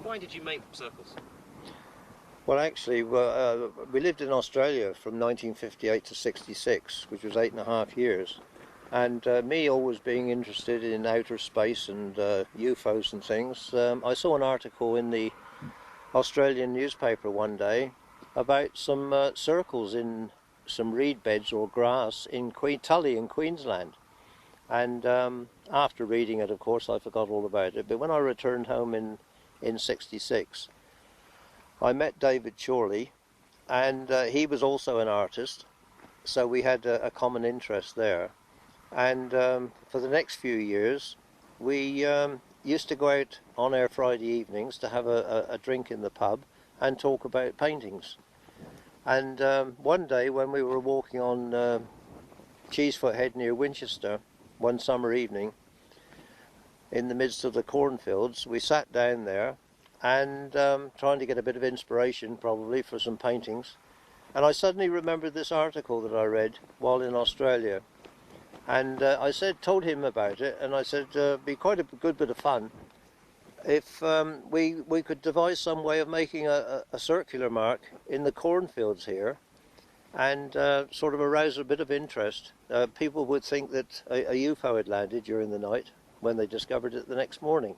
Why did you make circles? Well, actually, we lived in Australia from 1958 to 66, which was 8.5 years. And me always being interested in outer space and UFOs and things, I saw an article in the Australian newspaper one day about some circles in some reed beds or grass in Tully in Queensland. And after reading it, of course, I forgot all about it. But when I returned home in 66, I met David Chorley, and he was also an artist, so we had a common interest there. And for the next few years, we used to go out on our Friday evenings to have a drink in the pub and talk about paintings. And one day when we were walking on Cheesefoot Head near Winchester, one summer evening, in the midst of the cornfields, we sat down there and trying to get a bit of inspiration probably for some paintings. And I suddenly remembered this article that I read while in Australia. And I told him about it, and I said it'd be quite a good bit of fun if we could devise some way of making a circular mark in the cornfields here and sort of arouse a bit of interest. People would think that a UFO had landed during the night when they discovered it the next morning.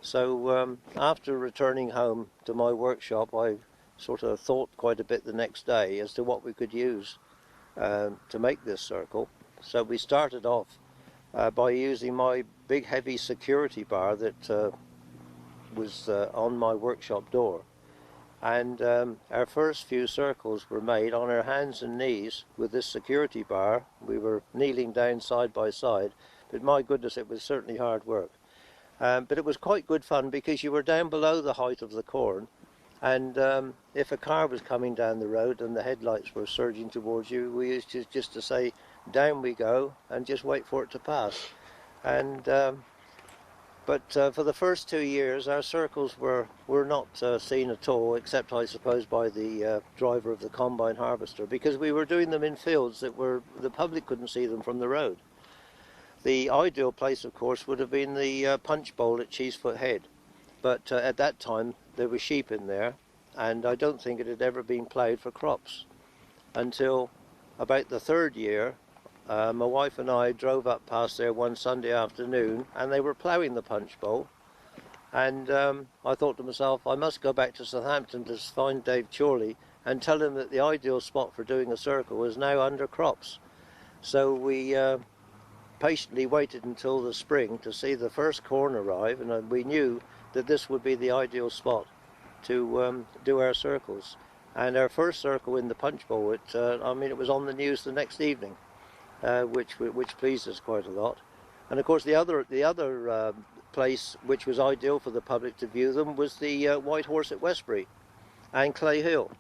So after returning home to my workshop, I sort of thought quite a bit the next day as to what we could use to make this circle. So we started off by using my big heavy security bar that was on my workshop door. And our first few circles were made on our hands and knees with this security bar. We were kneeling down side by side, but my goodness, it was certainly hard work. But it was quite good fun because you were down below the height of the corn, and if a car was coming down the road and the headlights were surging towards you, we used just to say, down we go, and just wait for it to pass. And but for the first 2 years, our circles were not seen at all, except I suppose by the driver of the combine harvester, because we were doing them in fields that the public couldn't see them from the road. The ideal place, of course, would have been the punch bowl at Cheesefoot Head, but at that time there were sheep in there, and I don't think it had ever been ploughed for crops until about the third year. My wife and I drove up past there one Sunday afternoon, and they were ploughing the punch bowl, and I thought to myself, I must go back to Southampton to find Dave Chorley and tell him that the ideal spot for doing a circle was now under crops. So we patiently waited until the spring to see the first corn arrive, and we knew that this would be the ideal spot to do our circles. And our first circle in the punch bowl, it was on the news the next evening, which pleased us quite a lot. And of course the other place which was ideal for the public to view them was the White Horse at Westbury and Clay Hill,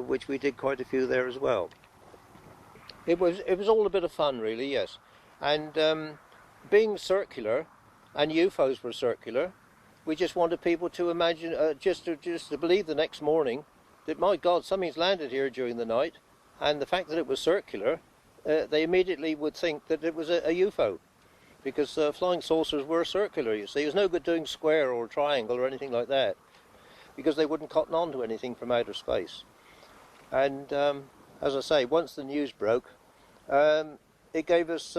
which we did quite a few there as well. It was all a bit of fun, really, yes. And being circular, and UFOs were circular, we just wanted people to imagine, just to believe the next morning that, my God, something's landed here during the night, and the fact that it was circular, they immediately would think that it was a UFO, because flying saucers were circular, you see. It was no good doing square or triangle or anything like that, because they wouldn't cotton on to anything from outer space. And as I say, once the news broke, it gave us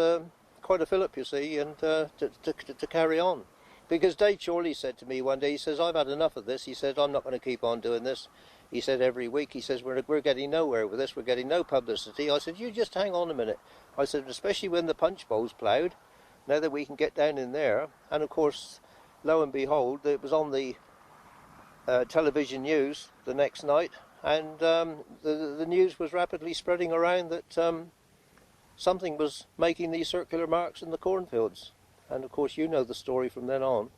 quite a fillip, you see, and to carry on. Because Dave Chorley said to me one day, he says, I've had enough of this. He said, I'm not going to keep on doing this. He said, every week, he says, we're getting nowhere with this, we're getting no publicity. I said, you just hang on a minute. I said, especially when the punch bowl's ploughed, now that we can get down in there. And of course, lo and behold, it was on the television news the next night, and the news was rapidly spreading around that something was making these circular marks in the cornfields. And of course, you know the story from then on.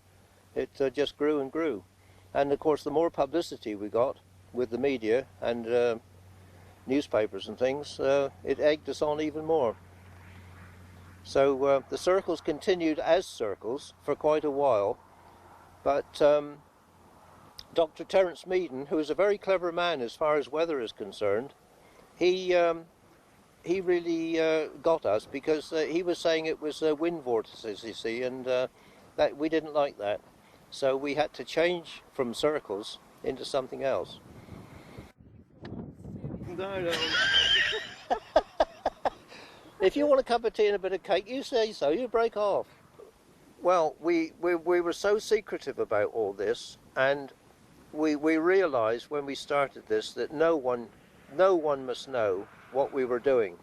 It just grew and grew. And of course, the more publicity we got with the media and newspapers and things, it egged us on even more. So the circles continued as circles for quite a while, but Dr. Terence Meaden, who is a very clever man as far as weather is concerned, he really got us, because he was saying it was wind vortices, you see, and that we didn't like that. So we had to change from circles into something else. No. If you want a cup of tea and a bit of cake, you say so, you break off. Well, we were so secretive about all this, and we realised when we started this that no one must know what we were doing,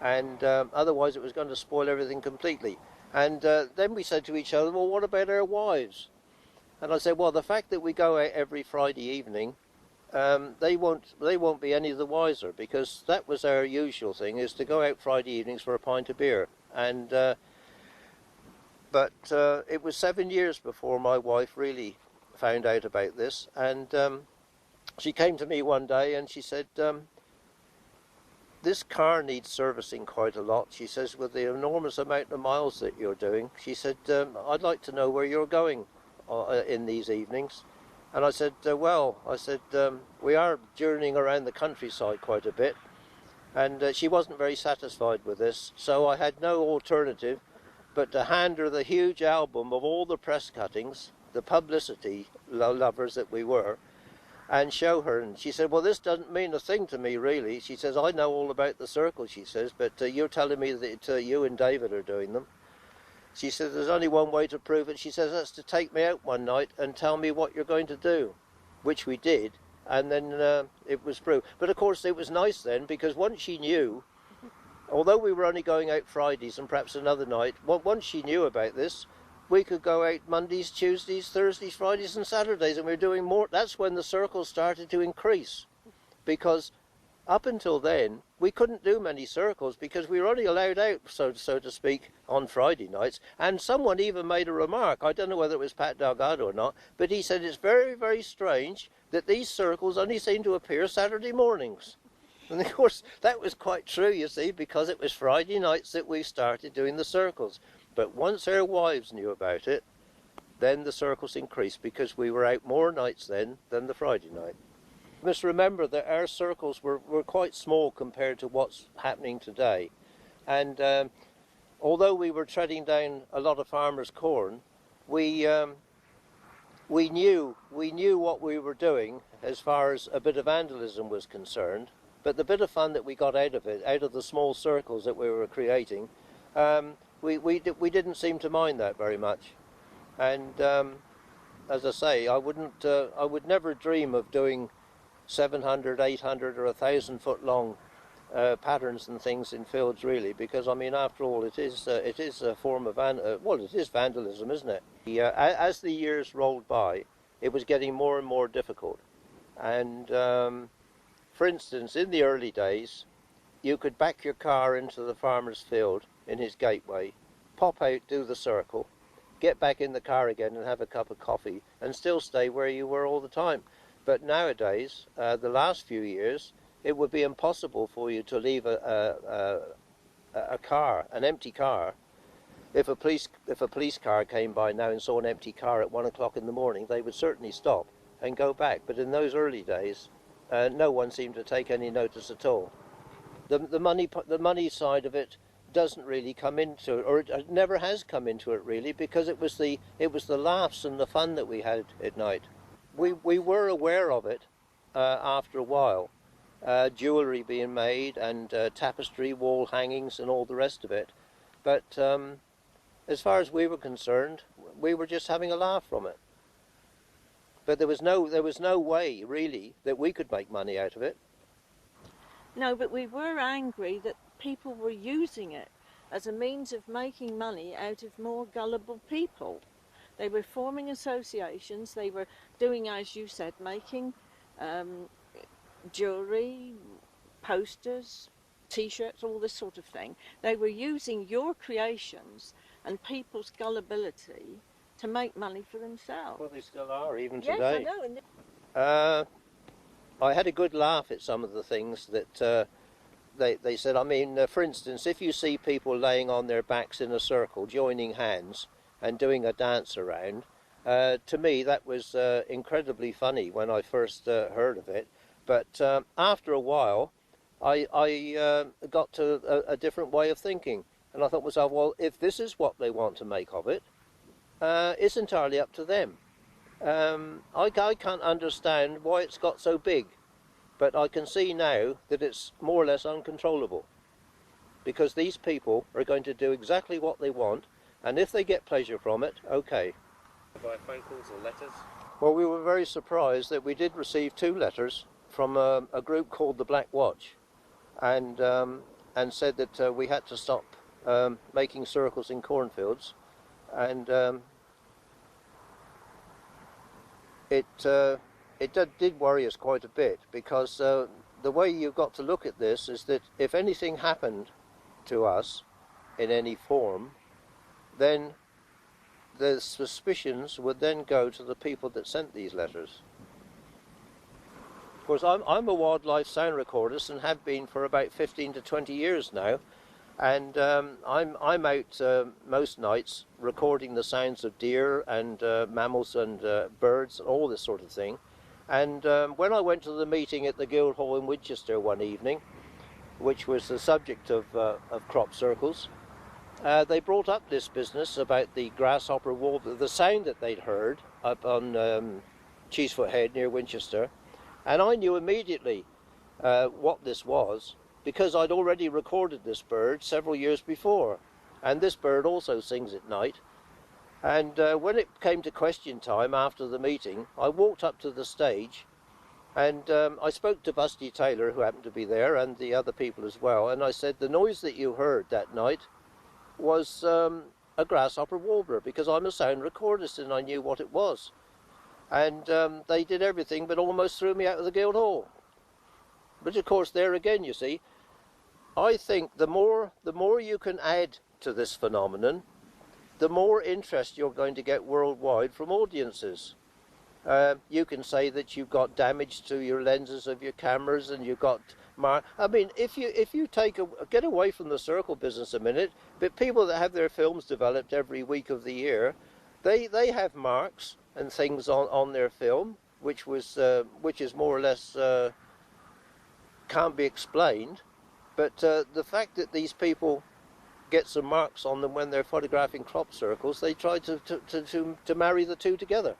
and otherwise it was going to spoil everything completely. And then we said to each other, well, what about our wives? And I said, well, the fact that we go out every Friday evening, they won't be any the wiser, because that was our usual thing, is to go out Friday evenings for a pint of beer. And but it was 7 years before my wife really found out about this, and she came to me one day and she said, this car needs servicing quite a lot. She says, with the enormous amount of miles that you're doing, she said, I'd like to know where you're going in these evenings. And I said, we are journeying around the countryside quite a bit. And she wasn't very satisfied with this, so I had no alternative but to hand her the huge album of all the press cuttings, the publicity lovers that we were, and show her. And she said, well, this doesn't mean a thing to me, really. She says, I know all about the circle, she says, but you're telling me that you and David are doing them. She said, there's only one way to prove it. She says, that's to take me out one night and tell me what you're going to do, which we did, and then it was proved. But of course it was nice then, because once she knew, although we were only going out Fridays and perhaps another night, once she knew about this, we could go out Mondays, Tuesdays, Thursdays, Fridays and Saturdays, and we were doing more. That's when the circle started to increase, because up until then we couldn't do many circles because we were only allowed out, so to speak, on Friday nights. And someone even made a remark, I don't know whether it was Pat Delgado or not, but he said it's very, very strange that these circles only seem to appear Saturday mornings. And of course that was quite true, you see, because it was Friday nights that we started doing the circles. But once our wives knew about it, then the circles increased, because we were out more nights then than the Friday night. You must remember that our circles were quite small compared to what's happening today. And although we were treading down a lot of farmers' corn, we knew what we were doing as far as a bit of vandalism was concerned. But the bit of fun that we got out of it, out of the small circles that we were creating, we didn't seem to mind that very much. And as I say, I would never dream of doing 700, 800 or 1,000 foot long patterns and things in fields, really, because I mean, after all, it is a form of it is vandalism, isn't it? As the years rolled by, it was getting more and more difficult. And for instance, in the early days, you could back your car into the farmer's field in his gateway, pop out, do the circle, get back in the car again and have a cup of coffee, and still stay where you were all the time. But nowadays, the last few years, it would be impossible for you to leave a car, an empty car. If a police car came by now and saw an empty car at 1 o'clock in the morning, they would certainly stop and go back. But in those early days, no one seemed to take any notice at all. The money side of it doesn't really come into it, or it never has come into it really, because it was the laughs and the fun that we had at night. We were aware of it after a while, jewellery being made and tapestry, wall hangings and all the rest of it. But as far as we were concerned, we were just having a laugh from it. But there was no way really that we could make money out of it. No, but we were angry that people were using it as a means of making money out of more gullible people. They were forming associations, they were doing, as you said, making jewellery, posters, t-shirts, all this sort of thing. They were using your creations and people's gullibility to make money for themselves. Well, they still are, even yes, today. Yes, I know. I had a good laugh at some of the things that they said. I mean, for instance, if you see people laying on their backs in a circle, joining hands and doing a dance around, to me that was incredibly funny when I first heard of it. But after a while, I got to a different way of thinking. And I thought to myself, well, if this is what they want to make of it, it's entirely up to them. I can't understand why it's got so big, but I can see now that it's more or less uncontrollable, because these people are going to do exactly what they want, and if they get pleasure from it, okay. By phone calls or letters? Well, we were very surprised that we did receive 2 letters from a group called the Black Watch, and said that we had to stop making circles in cornfields, and it did worry us quite a bit, because the way you've got to look at this is that if anything happened to us in any form, then the suspicions would then go to the people that sent these letters. Of course, I'm a wildlife sound recordist and have been for about 15 to 20 years now, and I'm out most nights recording the sounds of deer and mammals and birds and all this sort of thing. And when I went to the meeting at the Guildhall in Winchester one evening, which was the subject of crop circles, they brought up this business about the grasshopper warbler, the sound that they'd heard up on Cheesefoot Head near Winchester, and I knew immediately what this was, because I'd already recorded this bird several years before, and this bird also sings at night. And when it came to question time after the meeting, I walked up to the stage, and I spoke to Busty Taylor, who happened to be there, and the other people as well, and I said, the noise that you heard that night was a grasshopper warbler, because I'm a sound recordist and I knew what it was. And they did everything but almost threw me out of the Guildhall. But of course, there again, you see, I think the more you can add to this phenomenon, the more interest you're going to get worldwide from audiences. You can say that you've got damage to your lenses of your cameras, and you've got I mean, if you get away from the circle business a minute, but people that have their films developed every week of the year, they have marks and things on their film, which is more or less can't be explained. But the fact that these people get some marks on them when they're photographing crop circles, they try to marry the two together.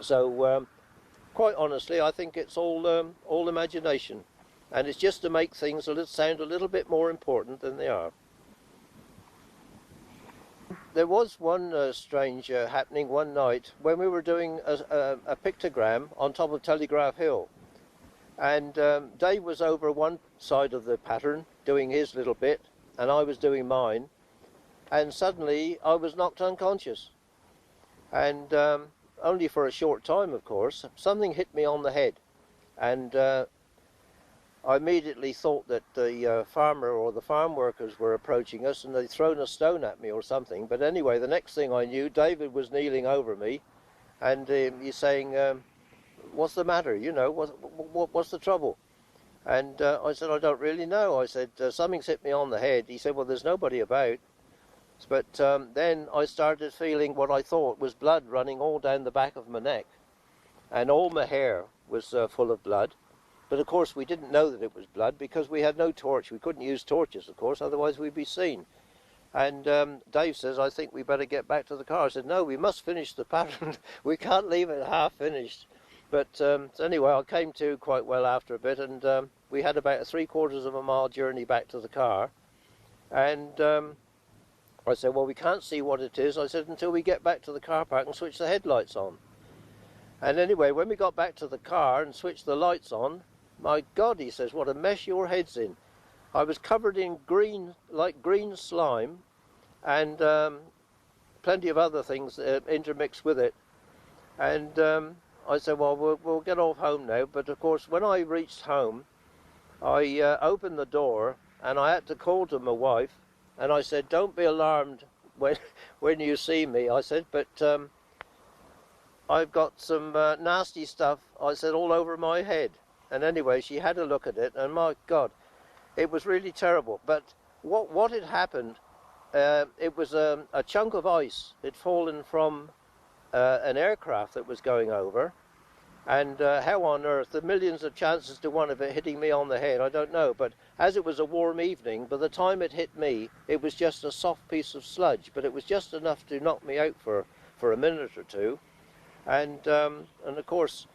So quite honestly, I think it's all imagination, and it's just to make things sound a little bit more important than they are. There was one strange happening one night when we were doing a pictogram on top of Telegraph Hill, and Dave was over one side of the pattern doing his little bit, and I was doing mine, and suddenly I was knocked unconscious, and only for a short time, of course. Something hit me on the head, and I immediately thought that the farmer or the farm workers were approaching us and they'd thrown a stone at me or something. But anyway, the next thing I knew, David was kneeling over me, and he's saying, what's the matter, you know, what's the trouble? And I said, I don't really know. I said, something's hit me on the head. He said, well, there's nobody about. But then I started feeling what I thought was blood running all down the back of my neck, and all my hair was full of blood. But of course we didn't know that it was blood because we had no torch. We couldn't use torches, of course, otherwise we'd be seen. And Dave says, I think we better get back to the car. I said, no, we must finish the pattern. We can't leave it half finished. But so anyway, I came to quite well after a bit, and we had about a 3/4 of a mile journey back to the car. And I said, well, we can't see what it is. I said, until we get back to the car park and switch the headlights on. And anyway, when we got back to the car and switched the lights on, my God, he says, what a mess your head's in. I was covered in green slime, and plenty of other things intermixed with it. And I said, well, we'll get off home now. But of course, when I reached home, I opened the door and I had to call to my wife. And I said, don't be alarmed when you see me. I said, but I've got some nasty stuff, I said, all over my head. And anyway, she had a look at it, and my God, it was really terrible. But what had happened, it was a chunk of ice. It had fallen from an aircraft that was going over. And how on earth, the millions of chances to one of it hitting me on the head, I don't know. But as it was a warm evening, by the time it hit me, it was just a soft piece of sludge. But it was just enough to knock me out for a minute or two. And of course,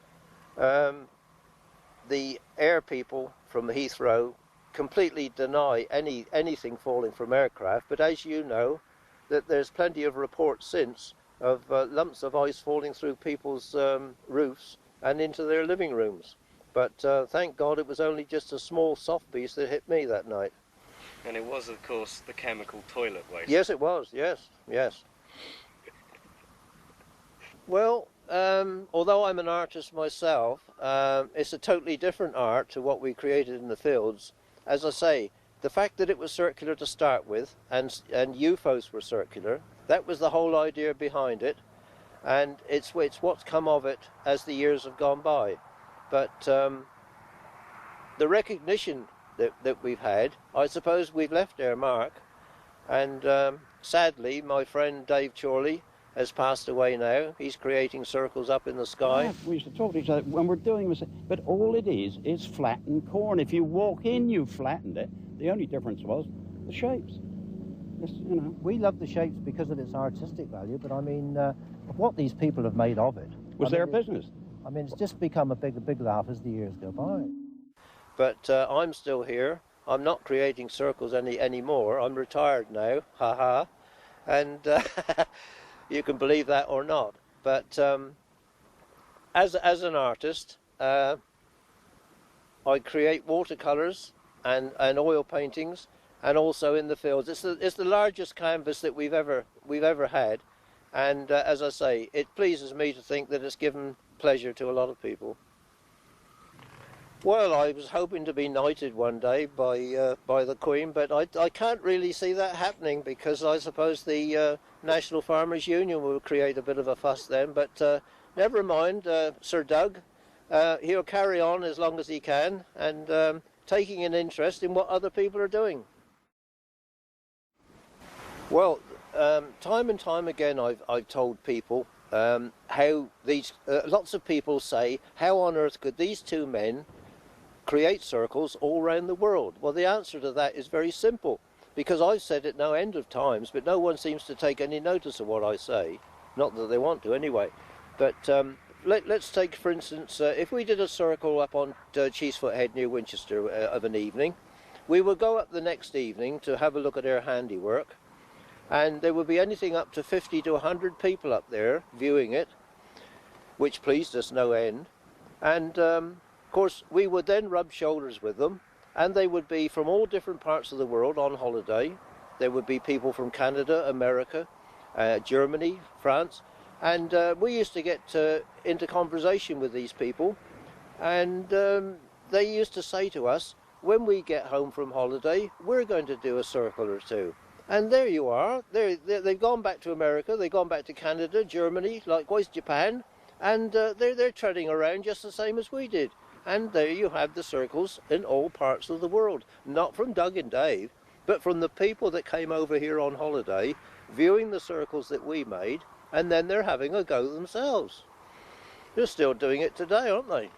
the air people from Heathrow completely deny anything falling from aircraft. But as you know, that there's plenty of reports since of lumps of ice falling through people's roofs and into their living rooms. But thank God it was only just a small soft piece that hit me that night. And it was, of course, the chemical toilet waste. Yes, it was. Yes, yes. Well, although I'm an artist myself, it's a totally different art to what we created in the fields. As I say, the fact that it was circular to start with, and UFOs were circular, that was the whole idea behind it, and it's what's come of it as the years have gone by. But the recognition that we've had, I suppose we've left our mark, and sadly my friend Dave Chorley has passed away now. He's creating circles up in the sky. Yeah, we used to talk to each other when we're doing this, but all it is flattened corn. If you walk in, you flattened it. The only difference was the shapes. Just, you know. We love the shapes because of its artistic value, but I mean, what these people have made of it Was their business. I mean, it's just become a big laugh as the years go by. But I'm still here. I'm not creating circles anymore. I'm retired now, haha. And you can believe that or not. But as an artist, I create watercolors and oil paintings, and also in the fields. It's the largest canvas that we've ever had, and as I say, it pleases me to think that it's given pleasure to a lot of people. Well, I was hoping to be knighted one day by the Queen, but I can't really see that happening, because I suppose the National Farmers Union will create a bit of a fuss then. But never mind, Sir Doug, he'll carry on as long as he can, and taking an interest in what other people are doing. Well, time and time again I've told people how these lots of people say, how on earth could these two men create circles all around the world? Well, the answer to that is very simple, because I've said it no end of times, but no one seems to take any notice of what I say. Not that they want to anyway. But let's take, for instance, if we did a circle up on Cheesefoot Head near Winchester of an evening, we would go up the next evening to have a look at our handiwork, and there would be anything up to 50 to 100 people up there viewing it, which pleased us no end. And of course, we would then rub shoulders with them, and they would be from all different parts of the world on holiday. There would be people from Canada, America, Germany, France, and we used to get into conversation with these people, and they used to say to us, when we get home from holiday, we're going to do a circle or two. And there you are. They've gone back to America, they've gone back to Canada, Germany, likewise Japan, and they're treading around just the same as we did. And there you have the circles in all parts of the world. Not from Doug and Dave, but from the people that came over here on holiday, viewing the circles that we made, and then they're having a go themselves. They're still doing it today, aren't they?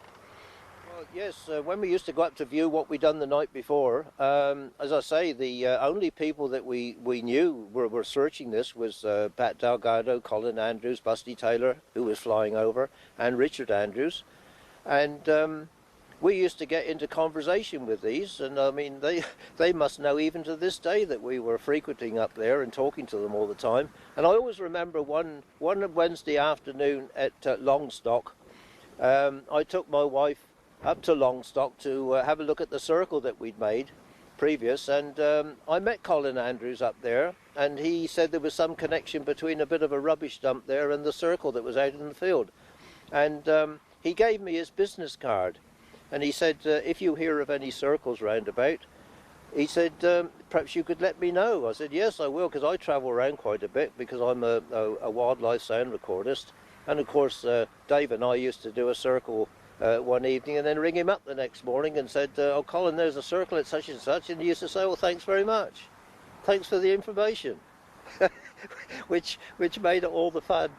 Well, yes, when we used to go up to view what we'd done the night before, as I say, the only people that we knew were searching this was Pat Delgado, Colin Andrews, Busty Taylor, who was flying over, and Richard Andrews. And we used to get into conversation with these, and I mean, they must know even to this day that we were frequenting up there and talking to them all the time. And I always remember one Wednesday afternoon at Longstock, I took my wife up to Longstock to have a look at the circle that we'd made previous, and I met Colin Andrews up there, and he said there was some connection between a bit of a rubbish dump there and the circle that was out in the field. And he gave me his business card, and he said, if you hear of any circles round about, he said, perhaps you could let me know. I said, yes, I will, because I travel around quite a bit, because I'm a wildlife sound recordist. And of course, Dave and I used to do a circle one evening, and then ring him up the next morning and said, oh, Colin, there's a circle at such and such, and he used to say, well, thanks very much. Thanks for the information, which made it all the fun.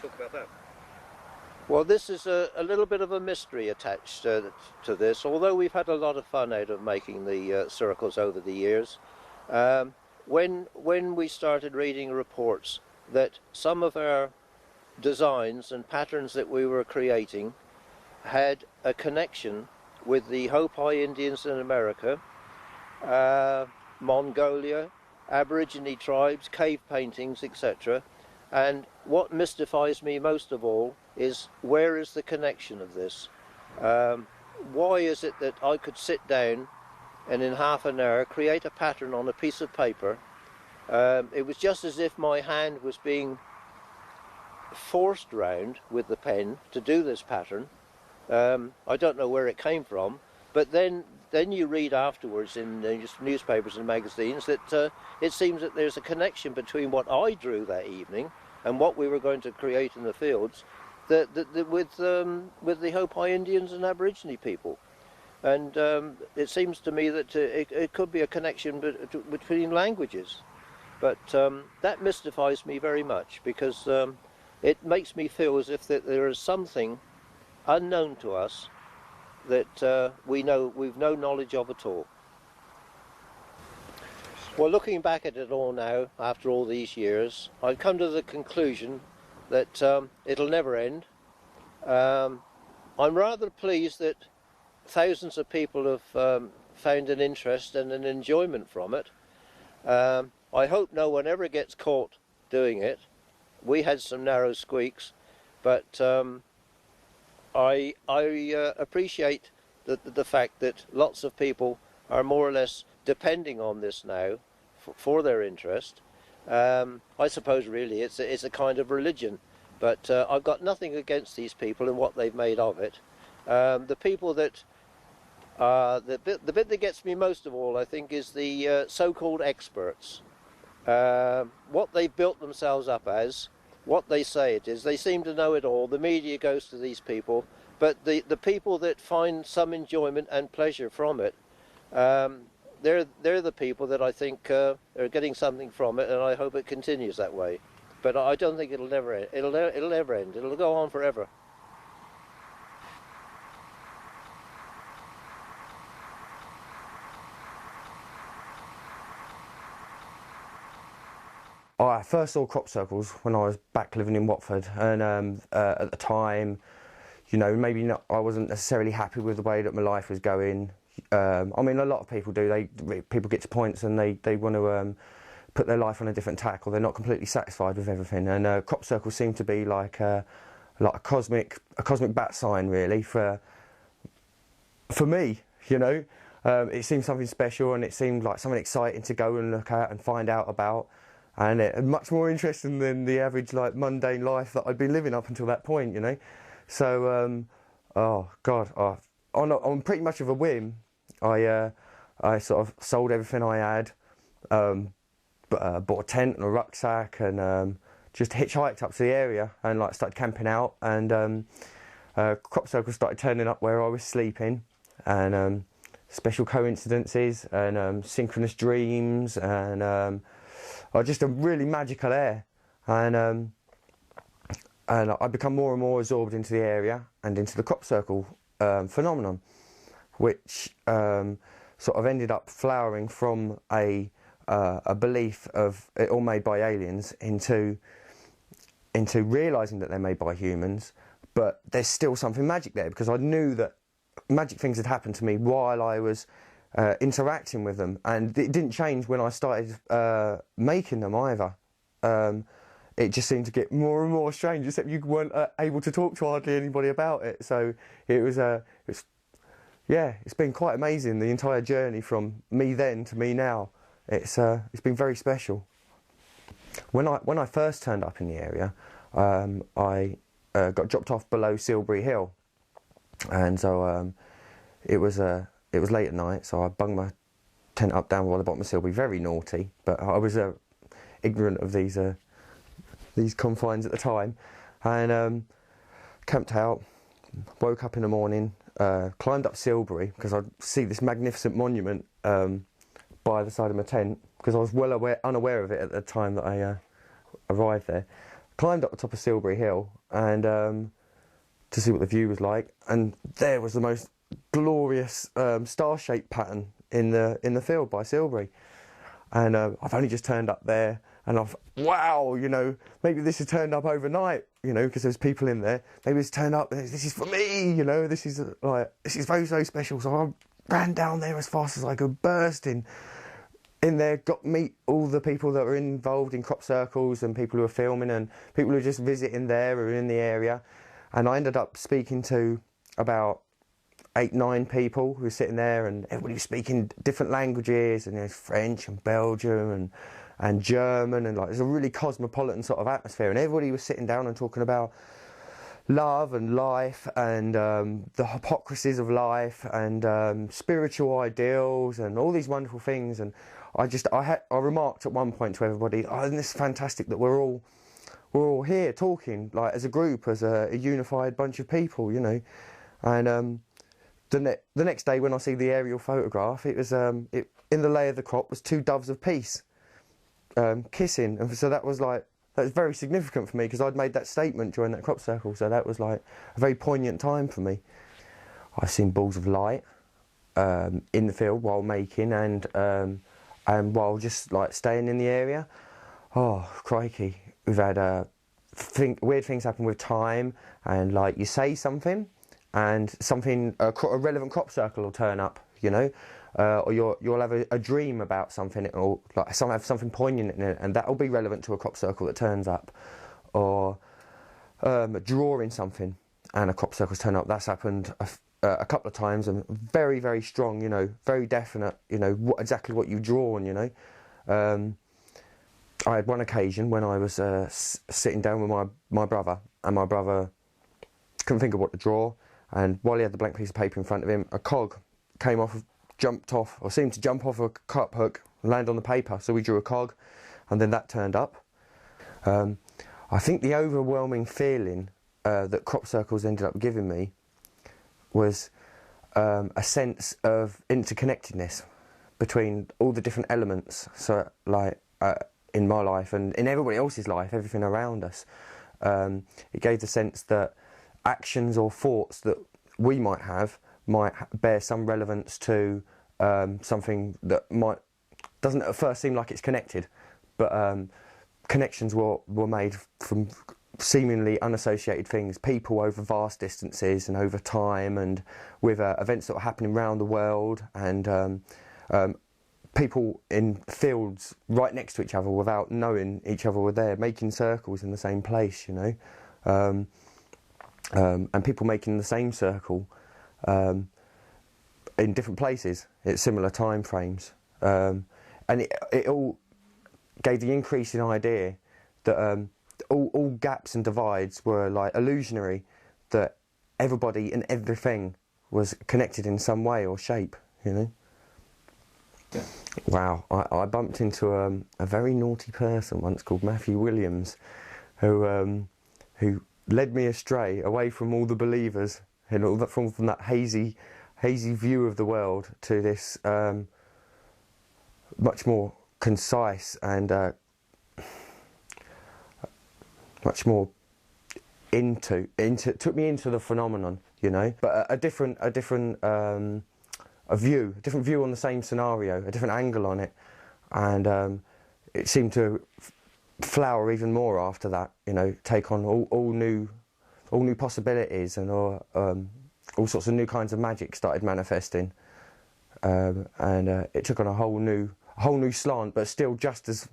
Talk about that. Well, this is a little bit of a mystery attached to this, although we've had a lot of fun out of making the circles over the years. When we started reading reports that some of our designs and patterns that we were creating had a connection with the Hopi Indians in America, Mongolia, Aborigine tribes, cave paintings, etc. And what mystifies me most of all is, where is the connection of this? Why is it that I could sit down and in half an hour create a pattern on a piece of paper? It was just as if my hand was being forced round with the pen to do this pattern. I don't know where it came from, but then you read afterwards in newspapers and magazines that it seems that there's a connection between what I drew that evening and what we were going to create in the fields with the Hopi Indians and Aborigine people. And it seems to me that it could be a connection between languages. But that mystifies me very much, because it makes me feel as if that there is something unknown to us that we've no knowledge of at all. Well, looking back at it all now, after all these years, I've come to the conclusion that it'll never end. I'm rather pleased that thousands of people have found an interest and an enjoyment from it. I hope no one ever gets caught doing it. We had some narrow squeaks, but I appreciate the fact that lots of people are more or less depending on this now for their interest. I suppose really it's a kind of religion, but I've got nothing against these people and what they've made of it. The people that the bit that gets me most of all, I think, is the so-called experts. What they've built themselves up as, what they say it is. They seem to know it all. The media goes to these people, but the people that find some enjoyment and pleasure from it, they're the people that I think are getting something from it, and I hope it continues that way. But I don't think it'll never end. It'll never end. It'll go on forever. I first saw crop circles when I was back living in Watford, and at the time, you know, I wasn't necessarily happy with the way that my life was going. I mean, a lot of people do. People get to points and they want to put their life on a different tack, or they're not completely satisfied with everything. And crop circles seem to be like a cosmic bat sign, really, for me. You know, it seemed something special, and it seemed like something exciting to go and look at and find out about. And much more interesting than the average, like, mundane life that I'd been living up until that point, you know. So, oh God, on pretty much of a whim, I sort of sold everything I had, bought a tent and a rucksack, and just hitchhiked up to the area and like started camping out. And crop circles started turning up where I was sleeping, and special coincidences and synchronous dreams and. Just a really magical air, and I become more and more absorbed into the area and into the crop circle phenomenon, which sort of ended up flowering from a belief of it all made by aliens into realising that they're made by humans, but there's still something magic there, because I knew that magic things had happened to me while I was interacting with them, and it didn't change when I started making them either. It just seemed to get more and more strange, except you weren't able to talk to hardly anybody about it. So it's been quite amazing, the entire journey from me then to me now. It's been very special. When I first turned up in the area, I got dropped off below Silbury Hill, and so it was late at night, so I bunged my tent up down by the bottom of Silbury. Very naughty, but I was ignorant of these confines at the time, and camped out. Woke up in the morning, climbed up Silbury because I'd see this magnificent monument by the side of my tent, because I was unaware of it at the time that I arrived there. Climbed up the top of Silbury Hill and to see what the view was like, and there was the most glorious star-shaped pattern in the field by Silbury. And I've only just turned up there, And I thought, wow, you know, maybe this has turned up overnight, you know, because there's people in there. Maybe it's turned up, this is for me, you know, this is very, very special. So I ran down there as fast as I could, burst in there, got to meet all the people that were involved in crop circles and people who were filming and people who were just visiting there or in the area. And I ended up speaking to about 8, 9 people who were sitting there, and everybody was speaking different languages, and there's French and Belgium and German, and like there's a really cosmopolitan sort of atmosphere, and everybody was sitting down and talking about love and life and the hypocrisies of life and spiritual ideals and all these wonderful things. And I remarked at one point to everybody, oh, isn't this fantastic that we're all here talking like as a group, as a unified bunch of people, you know. And the next day when I see the aerial photograph, it was in the lay of the crop was 2 doves of peace kissing, and so that was very significant for me, because I'd made that statement during that crop circle, so that was like a very poignant time for me. I've seen balls of light in the field while making and while just like staying in the area. Oh crikey, we've had weird things happen with time, and like you say something and a relevant crop circle will turn up, you know, or you'll have a dream about something, or like have something poignant in it, and that'll be relevant to a crop circle that turns up, or drawing something and a crop circle's turn up. That's happened a couple of times, and very, very strong, you know, very definite, you know, exactly what you've drawn, you know. I had one occasion when I was sitting down with my brother, and my brother couldn't think of what to draw, and while he had the blank piece of paper in front of him, a cog came off, jumped off, or seemed to jump off a cup hook and land on the paper, so we drew a cog, and then that turned up. I think the overwhelming feeling that crop circles ended up giving me was a sense of interconnectedness between all the different elements, so like in my life and in everybody else's life, everything around us. It gave the sense that actions or thoughts that we might bear some relevance to something that doesn't at first seem like it's connected, but connections were made from seemingly unassociated things, people over vast distances and over time, and with events that were happening around the world, and people in fields right next to each other without knowing each other were there, making circles in the same place, you know. And people making the same circle in different places at similar time frames. And it all gave the increasing idea that all gaps and divides were like illusionary, that everybody and everything was connected in some way or shape, you know. Yeah. Wow, I bumped into a very naughty person once called Matthew Williams, who led me astray away from all the believers and all that, from that hazy view of the world to this much more concise and much more took me into the phenomenon, you know, but a different view on the same scenario, a different angle on it, and it seemed to flower even more after that, you know, take on all new possibilities, and all sorts of new kinds of magic started manifesting, and it took on a whole new slant, but still just as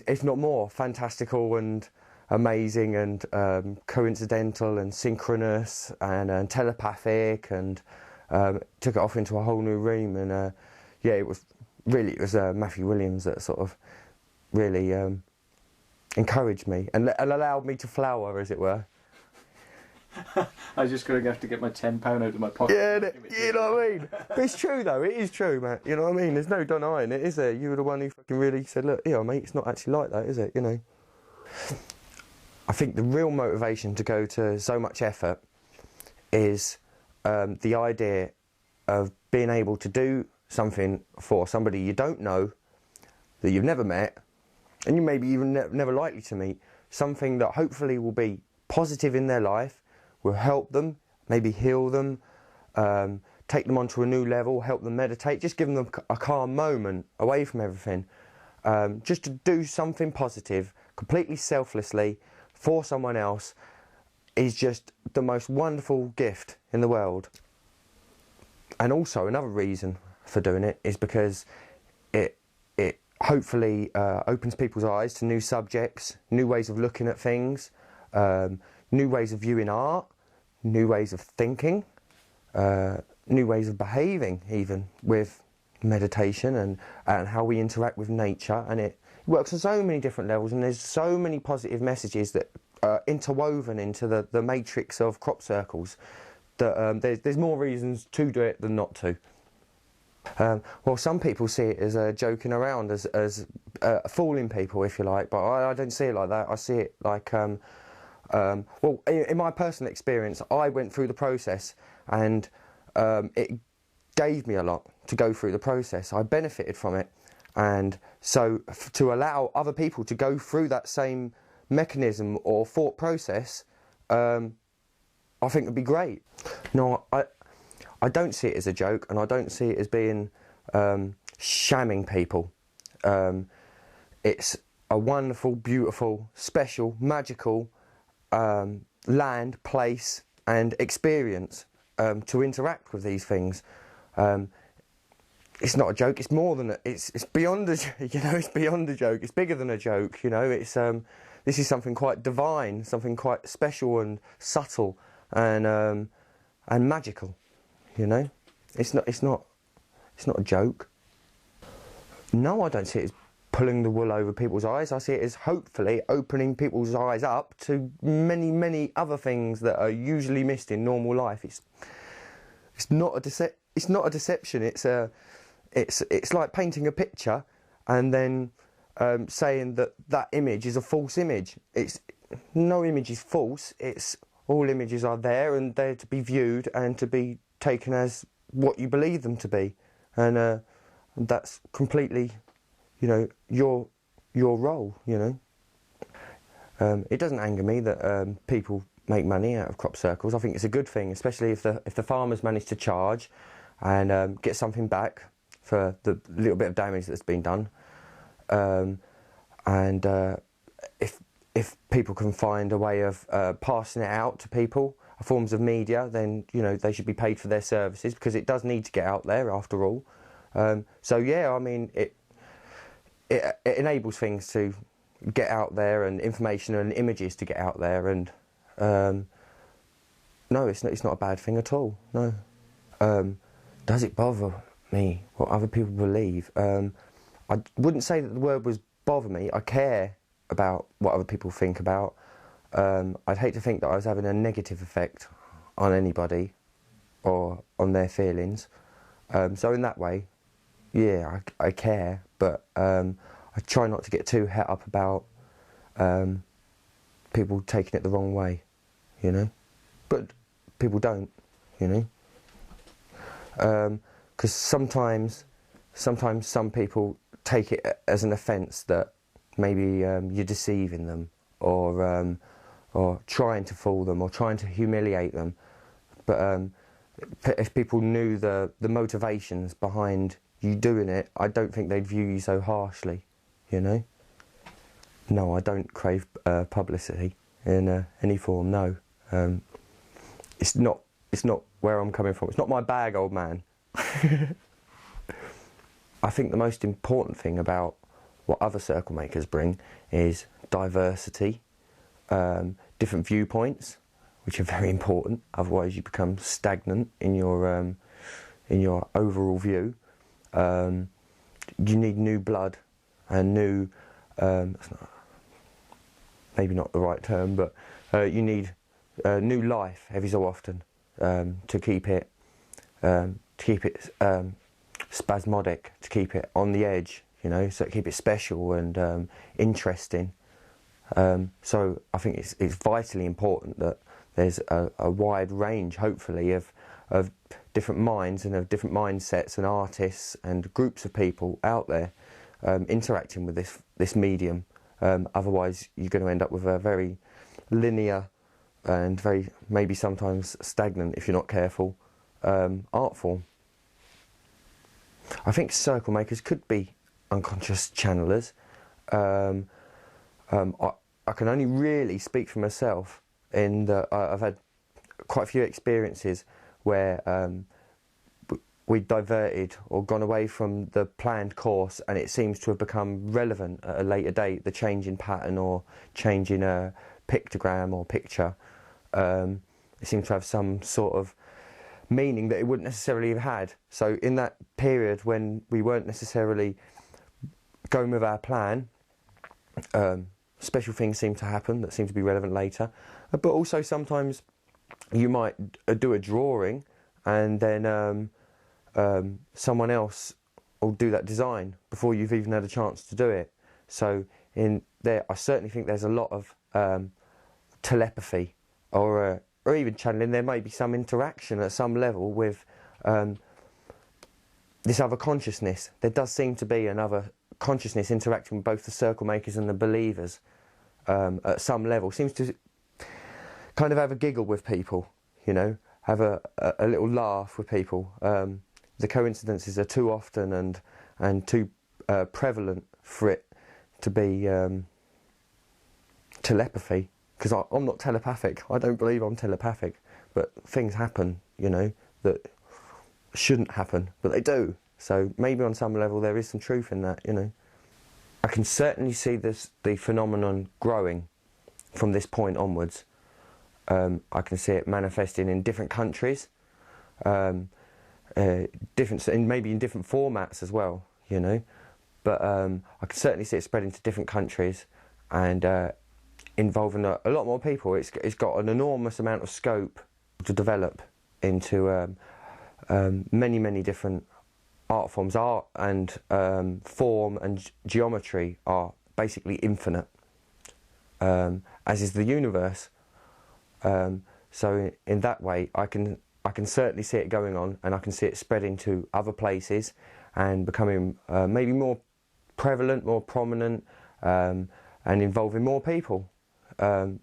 if not more fantastical and amazing and coincidental and synchronous and telepathic, and took it off into a whole new realm. And yeah, it was Matthew Williams that sort of really encouraged me and allowed me to flower, as it were. I was just going to have to get my £10 out of my pocket. Yeah, you know what I mean? But it's true though, it is true, Matt. You know what I mean? There's no denying it, is there? You were the one who fucking really said, look, yeah, mate, it's not actually like that, is it? You know? I think the real motivation to go to so much effort is the idea of being able to do something for somebody you don't know, that you've never met, and you maybe even never likely to meet, something that hopefully will be positive in their life, will help them, maybe heal them, take them onto a new level, help them meditate, just give them a calm moment away from everything, just to do something positive, completely selflessly, for someone else, is just the most wonderful gift in the world. And also another reason for doing it is because it hopefully opens people's eyes to new subjects, new ways of looking at things, new ways of viewing art, new ways of thinking, new ways of behaving, even with meditation and how we interact with nature. And it works on so many different levels, and there's so many positive messages that are interwoven into the matrix of crop circles that there's more reasons to do it than not to. Well, some people see it as joking around, as fooling people, if you like, but I don't see it like that. I see it like, well, in my personal experience, I went through the process, and it gave me a lot to go through the process. I benefited from it, and so to allow other people to go through that same mechanism or thought process, I think would be great. No, I don't see it as a joke, and I don't see it as being shamming people. It's a wonderful, beautiful, special, magical land, place and experience to interact with these things. It's not a joke. It's more than it's beyond a, you know, it's beyond a joke. It's bigger than a joke. You know, it's this is something quite divine, something quite special and subtle and magical. You know, it's not a joke. No, I don't see it as pulling the wool over people's eyes. I see it as hopefully opening people's eyes up to many, many other things that are usually missed in normal life. It's not a deception. It's like painting a picture and then saying that image is a false image. No image is false. It's all images are there, and they're to be viewed and to be taken as what you believe them to be, and that's completely, you know, your role. You know, it doesn't anger me that people make money out of crop circles. I think it's a good thing, especially if the farmers manage to charge and get something back for the little bit of damage that's been done, and if people can find a way of passing it out to people, forms of media, then, you know, they should be paid for their services, because it does need to get out there after all. So yeah, I mean, it enables things to get out there, and information and images to get out there, and no, it's not a bad thing at all. No. Does it bother me what other people believe? I wouldn't say that the word was bother me. I care about what other people think about. I'd hate to think that I was having a negative effect on anybody or on their feelings. So in that way, yeah, I care, but I try not to get too het up about people taking it the wrong way, you know. But people don't, you know. Because sometimes some people take it as an offence that maybe you're deceiving them, or trying to fool them, or trying to humiliate them. But if people knew the motivations behind you doing it, I don't think they'd view you so harshly, you know? No, I don't crave publicity in any form, no. It's not where I'm coming from. It's not my bag, old man. I think the most important thing about what other Circlemakers bring is diversity, different viewpoints, which are very important. Otherwise, you become stagnant in your overall view. You need new blood and new. Maybe not the right term, but you need new life every so often to keep it spasmodic, to keep it on the edge, you know, so keep it special and interesting. So I think it's vitally important that there's a wide range, hopefully, of different minds and of different mindsets and artists and groups of people out there interacting with this medium. Otherwise, you're going to end up with a very linear and very, maybe sometimes stagnant, if you're not careful, art form. I think Circlemakers could be unconscious channelers. I can only really speak for myself in that I've had quite a few experiences where we diverted or gone away from the planned course, and it seems to have become relevant at a later date, the change in pattern or change in a pictogram or picture. It seems to have some sort of meaning that it wouldn't necessarily have had. So in that period when we weren't necessarily going with our plan, special things seem to happen that seem to be relevant later. But also sometimes you might do a drawing and then someone else will do that design before you've even had a chance to do it. So in there, I certainly think there's a lot of telepathy or even channeling. There may be some interaction at some level with this other consciousness. There does seem to be another consciousness interacting with both the Circlemakers and the believers at some level. Seems to kind of have a giggle with people, you know, have a little laugh with people. The coincidences are too often and too prevalent for it to be telepathy, because I'm not telepathic. I don't believe I'm telepathic, but things happen, you know, that shouldn't happen, but they do. So maybe on some level there is some truth in that, you know. I can certainly see the phenomenon growing from this point onwards. I can see it manifesting in different countries, maybe in different formats as well, you know. But I can certainly see it spreading to different countries and involving a lot more people. It's got an enormous amount of scope to develop into many different art forms. Art and form and geometry are basically infinite, as is the universe. So in that way, I can certainly see it going on, and I can see it spreading to other places and becoming maybe more prevalent, more prominent, and involving more people,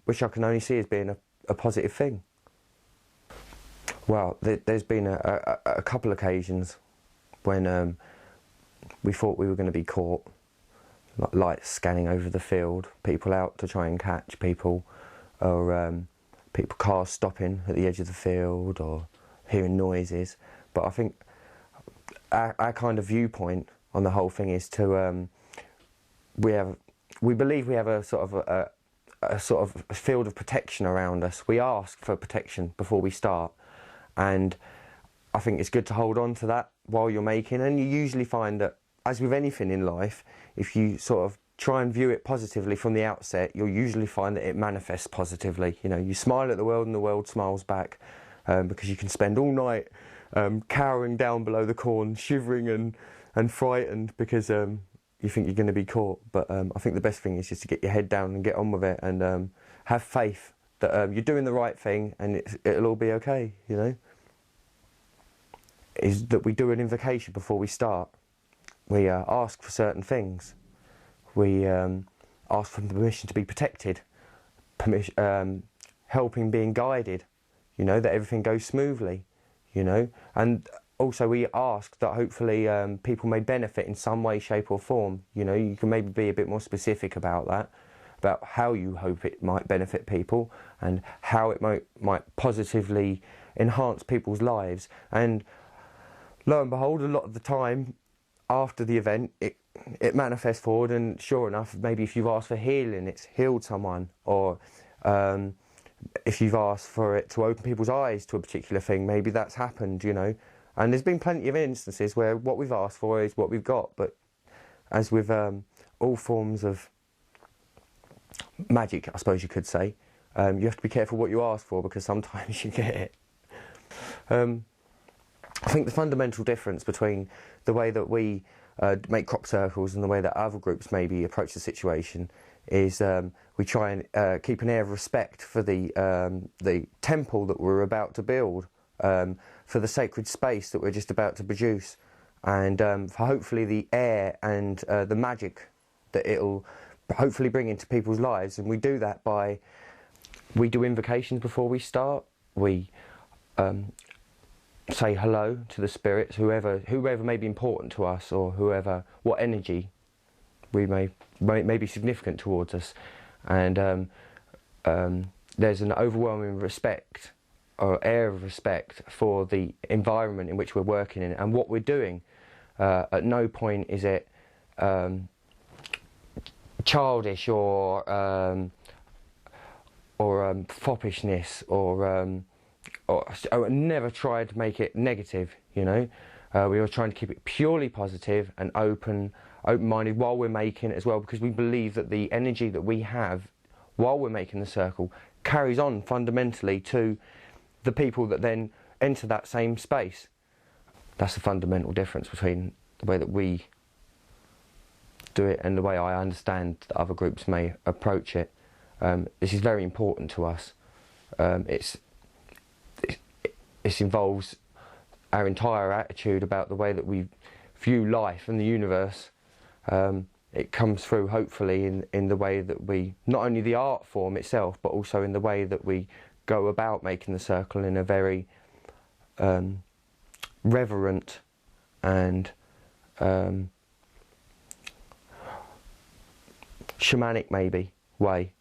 which I can only see as being a positive thing. Well, there's been a couple occasions when we thought we were going to be caught, like lights scanning over the field, people out to try and catch people, or cars stopping at the edge of the field, or hearing noises. But I think our kind of viewpoint on the whole thing is to we believe we have a sort of a field of protection around us. We ask for protection before we start, and I think it's good to hold on to that while you're making. And you usually find that, as with anything in life, if you sort of try and view it positively from the outset, you'll usually find that it manifests positively. You know, you smile at the world and the world smiles back, because you can spend all night cowering down below the corn, shivering and frightened because you think you're going to be caught. But I think the best thing is just to get your head down and get on with it, and have faith that you're doing the right thing and it'll all be okay, you know. Is that we do an invocation before we start. We ask for certain things. We ask for permission to be protected, helping being guided, you know, that everything goes smoothly, you know. And also we ask that hopefully people may benefit in some way, shape or form. You know, you can maybe be a bit more specific about that, about how you hope it might benefit people and how it might positively enhance people's lives. And lo and behold, a lot of the time after the event, it manifests forward, and sure enough, maybe if you've asked for healing, it's healed someone, or if you've asked for it to open people's eyes to a particular thing, maybe that's happened, you know. And there's been plenty of instances where what we've asked for is what we've got. But as with all forms of magic, I suppose you could say, you have to be careful what you ask for, because sometimes you get it. I think the fundamental difference between the way that we make crop circles and the way that other groups maybe approach the situation is we try and keep an air of respect for the temple that we're about to build, for the sacred space that we're just about to produce, and for hopefully the air and the magic that it'll hopefully bring into people's lives. And we do that by, we do invocations before we start. We say hello to the spirits, whoever may be important to us, or what energy we may be significant towards us, and there's an overwhelming respect or air of respect for the environment in which we're working in and what we're doing. At no point is it childish or foppishness or never tried to make it negative, you know. We were trying to keep it purely positive and open-minded while we're making it as well, because we believe that the energy that we have while we're making the circle carries on fundamentally to the people that then enter that same space. That's the fundamental difference between the way that we do it and the way I understand that other groups may approach it. This is very important to us. It involves our entire attitude about the way that we view life and the universe. It comes through, hopefully, in the way that we, not only the art form itself, but also in the way that we go about making the circle in a very reverent and shamanic, maybe, way.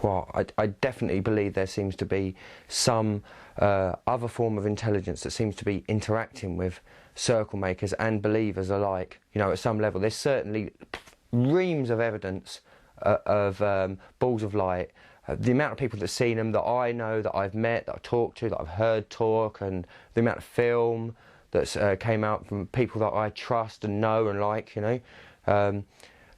Well, I definitely believe there seems to be some other form of intelligence that seems to be interacting with circle makers and believers alike. You know, at some level, there's certainly reams of evidence of balls of light. The amount of people that've seen them, that I know, that I've met, that I've talked to, that I've heard talk, and the amount of film that's came out from people that I trust and know and like, you know.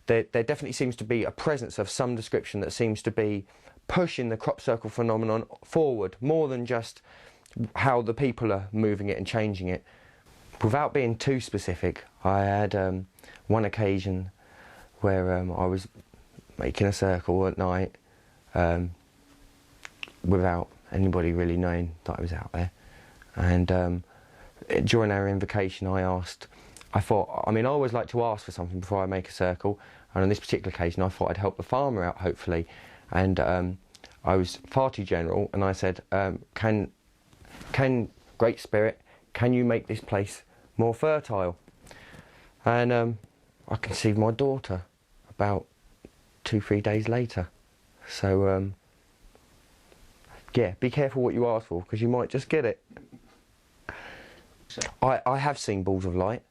There definitely seems to be a presence of some description that seems to be pushing the crop circle phenomenon forward, more than just how the people are moving it and changing it. Without being too specific, I had one occasion where I was making a circle at night without anybody really knowing that I was out there. And during our invocation, I always like to ask for something before I make a circle. And on this particular occasion, I thought I'd help the farmer out, hopefully. And I was far too general, and I said, can Great Spirit, can you make this place more fertile? And I conceived my daughter about 2-3 days later. So, yeah, be careful what you ask for, because you might just get it. I have seen balls of light.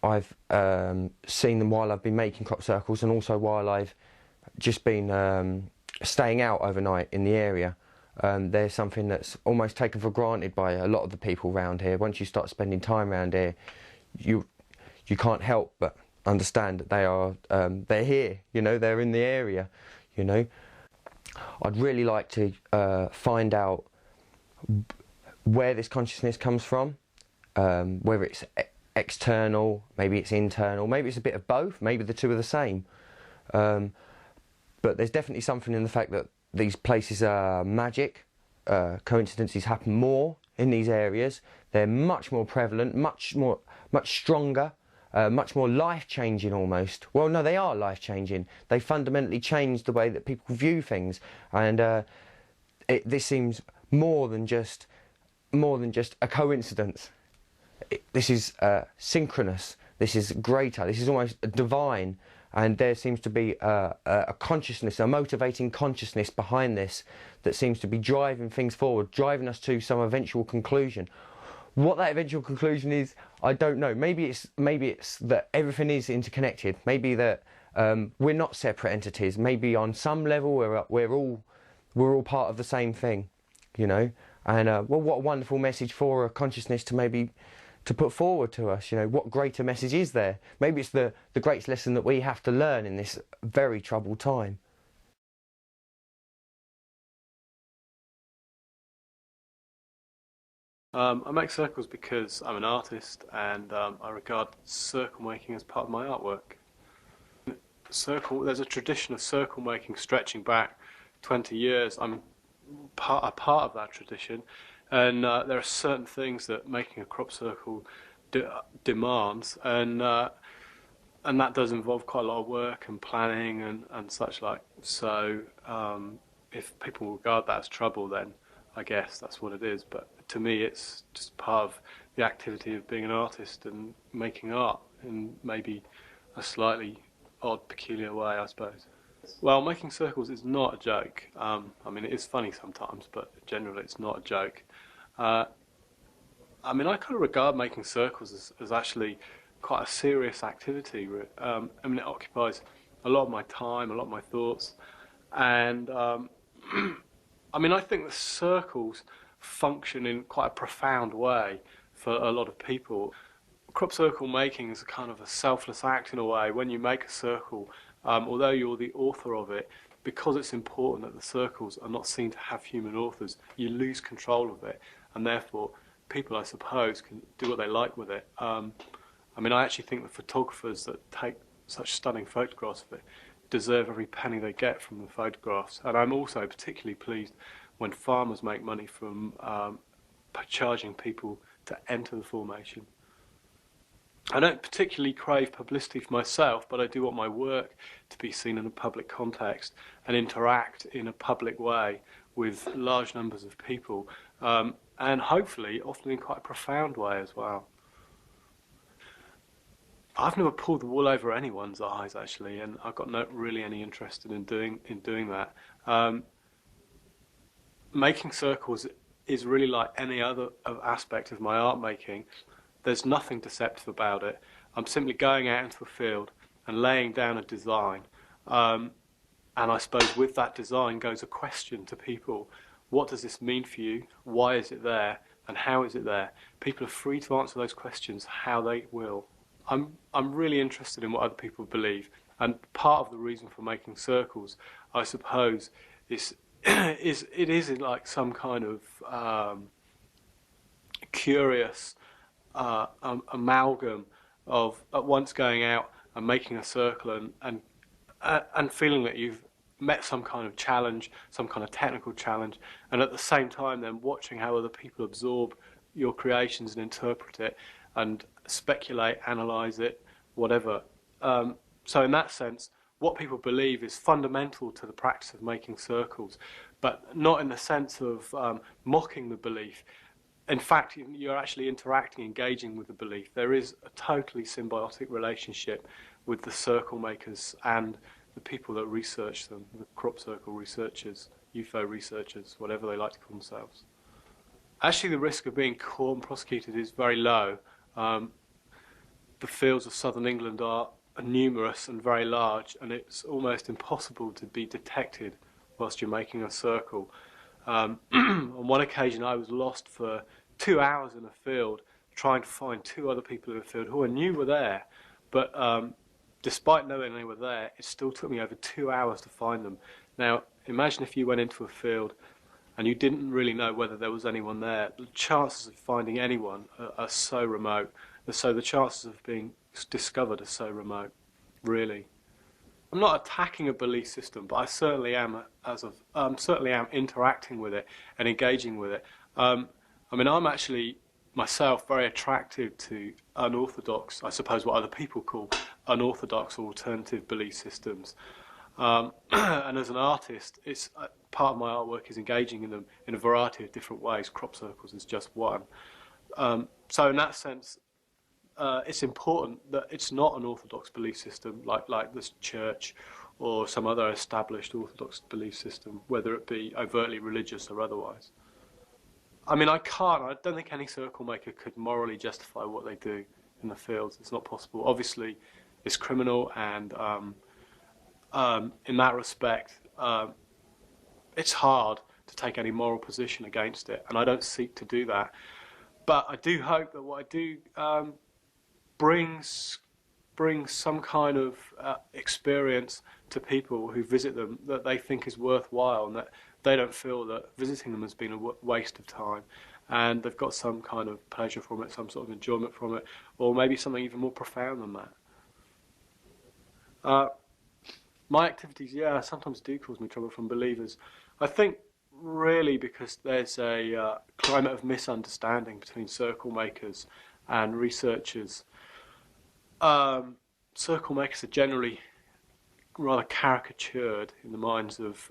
I've seen them while I've been making crop circles, and also while I've just been staying out overnight in the area. There's something that's almost taken for granted by a lot of the people around here. Once you start spending time around here, you can't help but understand that they're here. You know, they're in the area. You know, I'd really like to find out where this consciousness comes from, whether it's external, maybe it's internal, maybe it's a bit of both, maybe the two are the same. But there's definitely something in the fact that these places are magic. Coincidences happen more in these areas. They're much more prevalent, much stronger, much more life-changing almost. Well, no, they are life-changing. They fundamentally change the way that people view things. And this seems more than just a coincidence. This is synchronous, this is greater, this is almost divine, and there seems to be a consciousness, a motivating consciousness behind this that seems to be driving things forward, driving us to some eventual conclusion. What that eventual conclusion is, I don't know. Maybe it's that everything is interconnected. Maybe that we're not separate entities. Maybe on some level we're all part of the same thing, you know. And well, what a wonderful message for a consciousness to put forward to us. You know, what greater message is there? Maybe it's the greatest lesson that we have to learn in this very troubled time. I make circles because I'm an artist, and I regard circle making as part of my artwork. There's a tradition of circle making stretching back 20 years. I'm a part of that tradition. And there are certain things that making a crop circle demands, and that does involve quite a lot of work and planning and such like. So if people regard that as trouble, then I guess that's what it is. But to me, it's just part of the activity of being an artist and making art in maybe a slightly odd, peculiar way, I suppose. Well, making circles is not a joke. I mean, it is funny sometimes, but generally it's not a joke. I mean, I kind of regard making circles as actually quite a serious activity. I mean, it occupies a lot of my time, a lot of my thoughts, and I mean, I think the circles function in quite a profound way for a lot of people. Crop circle making is a kind of a selfless act in a way. When you make a circle, although you're the author of it, because it's important that the circles are not seen to have human authors, you lose control of it, and therefore people, I suppose, can do what they like with it. I mean, I actually think the photographers that take such stunning photographs of it deserve every penny they get from the photographs. And I'm also particularly pleased when farmers make money from charging people to enter the formation. I don't particularly crave publicity for myself, but I do want my work to be seen in a public context and interact in a public way with large numbers of people, and hopefully often in quite a profound way as well. I've never pulled the wool over anyone's eyes, actually, and I've got not really any interest in doing that. Making circles is really like any other aspect of my art making. There's nothing deceptive about it. I'm simply going out into a field and laying down a design. And I suppose with that design goes a question to people. What does this mean for you? Why is it there? And how is it there? People are free to answer those questions how they will. I'm really interested in what other people believe. And part of the reason for making circles, I suppose, is it is like some kind of curious amalgam of at once going out and making a circle and feeling that you've met some kind of challenge, some kind of technical challenge, and at the same time then watching how other people absorb your creations and interpret it and speculate, analyse it, whatever. So in that sense, what people believe is fundamental to the practice of making circles, but not in the sense of mocking the belief. In fact, you're actually interacting, engaging with the belief. There is a totally symbiotic relationship with the circle makers and the people that research them, the crop circle researchers, UFO researchers, whatever they like to call themselves. Actually, the risk of being caught and prosecuted is very low. The fields of southern England are numerous and very large, and it's almost impossible to be detected whilst you're making a circle. On one occasion, I was lost for 2 hours in a field trying to find two other people in the field who I knew were there, but despite knowing they were there, it still took me over 2 hours to find them. Now, imagine if you went into a field and you didn't really know whether there was anyone there. The chances of finding anyone are so remote, and so the chances of being discovered are so remote, really. I'm not attacking a belief system, but I certainly am, certainly am interacting with it and engaging with it. I mean, I'm actually myself very attracted to unorthodox, I suppose what other people call unorthodox or alternative belief systems. And as an artist, it's part of my artwork is engaging in them in a variety of different ways. Crop circles is just one. So in that sense, it's important that it's not an orthodox belief system like this church or some other established orthodox belief system, whether it be overtly religious or otherwise. I mean, I don't think any circle maker could morally justify what they do in the fields. It's not possible. Obviously, it's criminal, and in that respect, it's hard to take any moral position against it, and I don't seek to do that. But I do hope that what I do brings some kind of experience to people who visit them that they think is worthwhile, and that they don't feel that visiting them has been a waste of time, and they've got some kind of pleasure from it, some sort of enjoyment from it, or maybe something even more profound than that. My activities, sometimes do cause me trouble from believers. I think really because there's a climate of misunderstanding between circle makers and researchers. Circle makers are generally rather caricatured in the minds of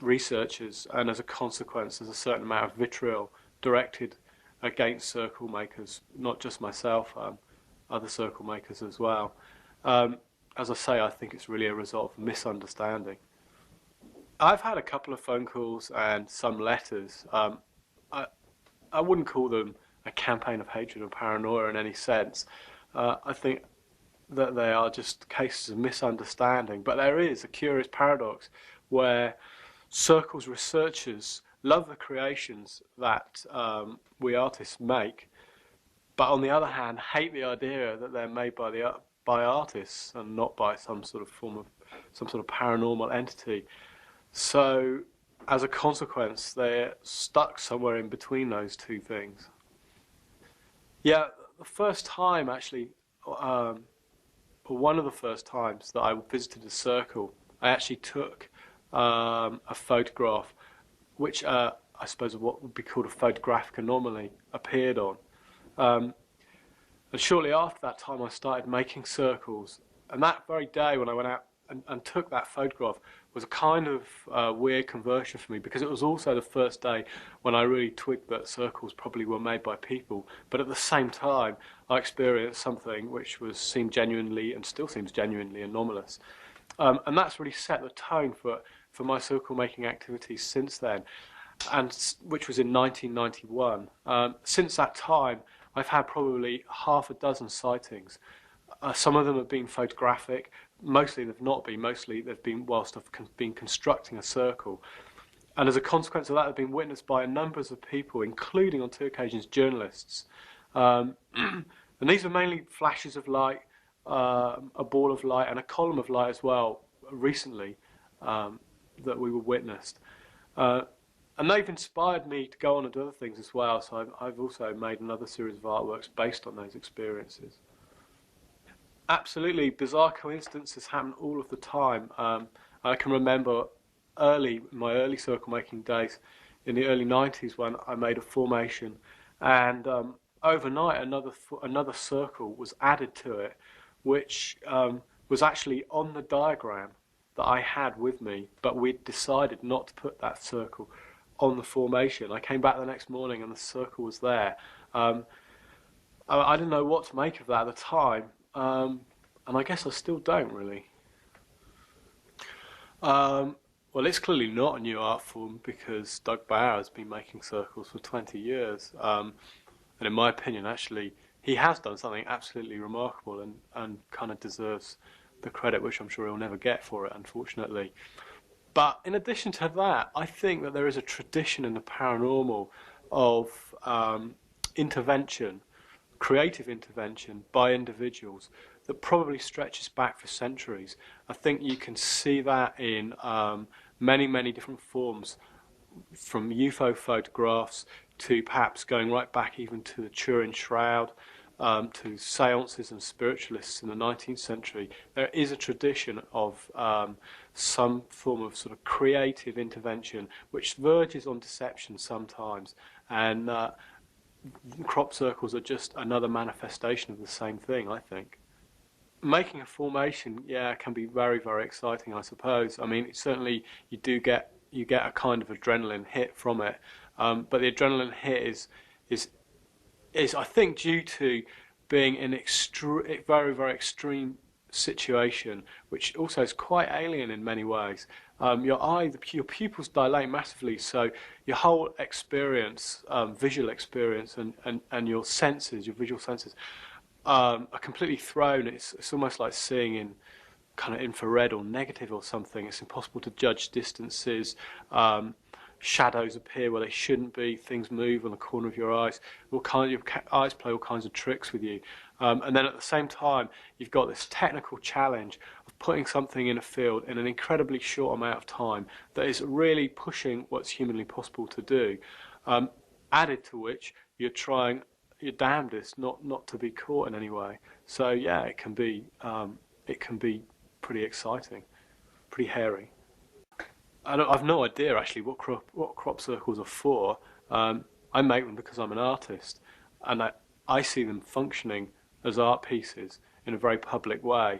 researchers, and as a consequence there's a certain amount of vitriol directed against circle makers, not just myself, other circle makers as well. as I say, I think it's really a result of misunderstanding. I've had a couple of phone calls and some letters. I wouldn't call them a campaign of hatred or paranoia in any sense. I think that they are just cases of misunderstanding. But there is a curious paradox where Circle's researchers love the creations that we artists make, but on the other hand hate the idea that they're made by artists and not by some sort of paranormal entity. So as a consequence, they're stuck somewhere in between those two things. Yeah, the first time actually, one of the first times that I visited the Circle, I actually took a photograph, which I suppose what would be called a photographic anomaly, appeared on. And shortly after that time, I started making circles. And that very day when I went out and took that photograph was a kind of weird conversion for me, because it was also the first day when I really twigged that circles probably were made by people. But at the same time, I experienced something which seemed genuinely, and still seems genuinely, anomalous. And that's really set the tone for my circle making activities since then, and which was in 1991. Since that time, I've had probably half a dozen sightings. Some of them have been photographic, mostly they've not been, mostly they've been whilst I've been constructing a circle. And as a consequence of that, they've been witnessed by a number of people, including on 2 occasions journalists. And these are mainly flashes of light, a ball of light and a column of light as well, recently, that we were witnessed. And they've inspired me to go on and do other things as well, so I've also made another series of artworks based on those experiences. Absolutely, bizarre coincidences happen all of the time. I can remember my early circle making days in the early 90s when I made a formation, and overnight another circle was added to it, which was actually on the diagram that I had with me, but we'd decided not to put that circle on the formation. I came back the next morning and the circle was there. I didn't know what to make of that at the time, and I guess I still don't really. Well, it's clearly not a new art form, because Doug Bauer has been making circles for 20 years. And in my opinion, actually, he has done something absolutely remarkable and kind of deserves the credit, which I'm sure he'll never get for it, unfortunately. But in addition to that, I think that there is a tradition in the paranormal of intervention, creative intervention by individuals that probably stretches back for centuries. I think you can see that in many, many different forms, from UFO photographs to perhaps going right back even to the Turin Shroud, to seances and spiritualists in the 19th century. There is a tradition of some form of sort of creative intervention which verges on deception sometimes, and crop circles are just another manifestation of the same thing, I think. Making a formation, yeah, can be very, very exciting, I suppose. I mean, certainly you get a kind of adrenaline hit from it, but the adrenaline hit is I think due to being in very, very extreme situation, which also is quite alien in many ways. Your pupils dilate massively, so your whole experience, visual experience, and your senses, your visual senses, are completely thrown. It's almost like seeing in kind of infrared or negative or something. It's impossible to judge distances. Shadows appear where they shouldn't be. Things move on the corner of your eyes. Your eyes play all kinds of tricks with you. And then at the same time, you've got this technical challenge of putting something in a field in an incredibly short amount of time that is really pushing what's humanly possible to do. Added to which, you're trying your damnedest not to be caught in any way. So yeah, it can be pretty exciting, pretty hairy. I've no idea actually what crop circles are for. I make them because I'm an artist, and I see them functioning as art pieces in a very public way.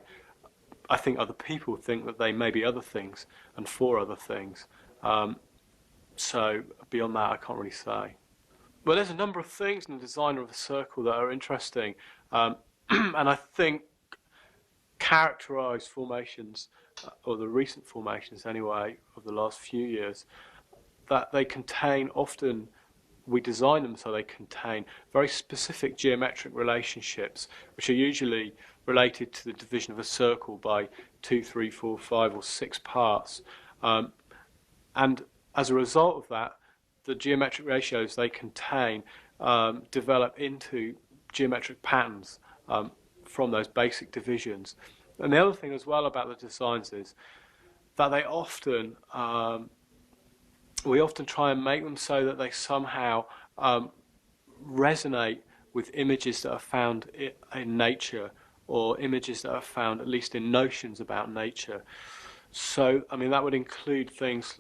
I think other people think that they may be other things and for other things. So beyond that, I can't really say. But there's a number of things in the design of the circle that are interesting, and I think characterised formations, or the recent formations anyway, of the last few years, that they contain often, we design them so they contain very specific geometric relationships, which are usually related to the division of a circle by 2, 3, 4, 5 or 6 parts. And as a result of that, the geometric ratios they contain develop into geometric patterns from those basic divisions. And the other thing as well about the designs is that they often, we often try and make them so that they somehow resonate with images that are found in nature, or images that are found at least in notions about nature. So, I mean, that would include things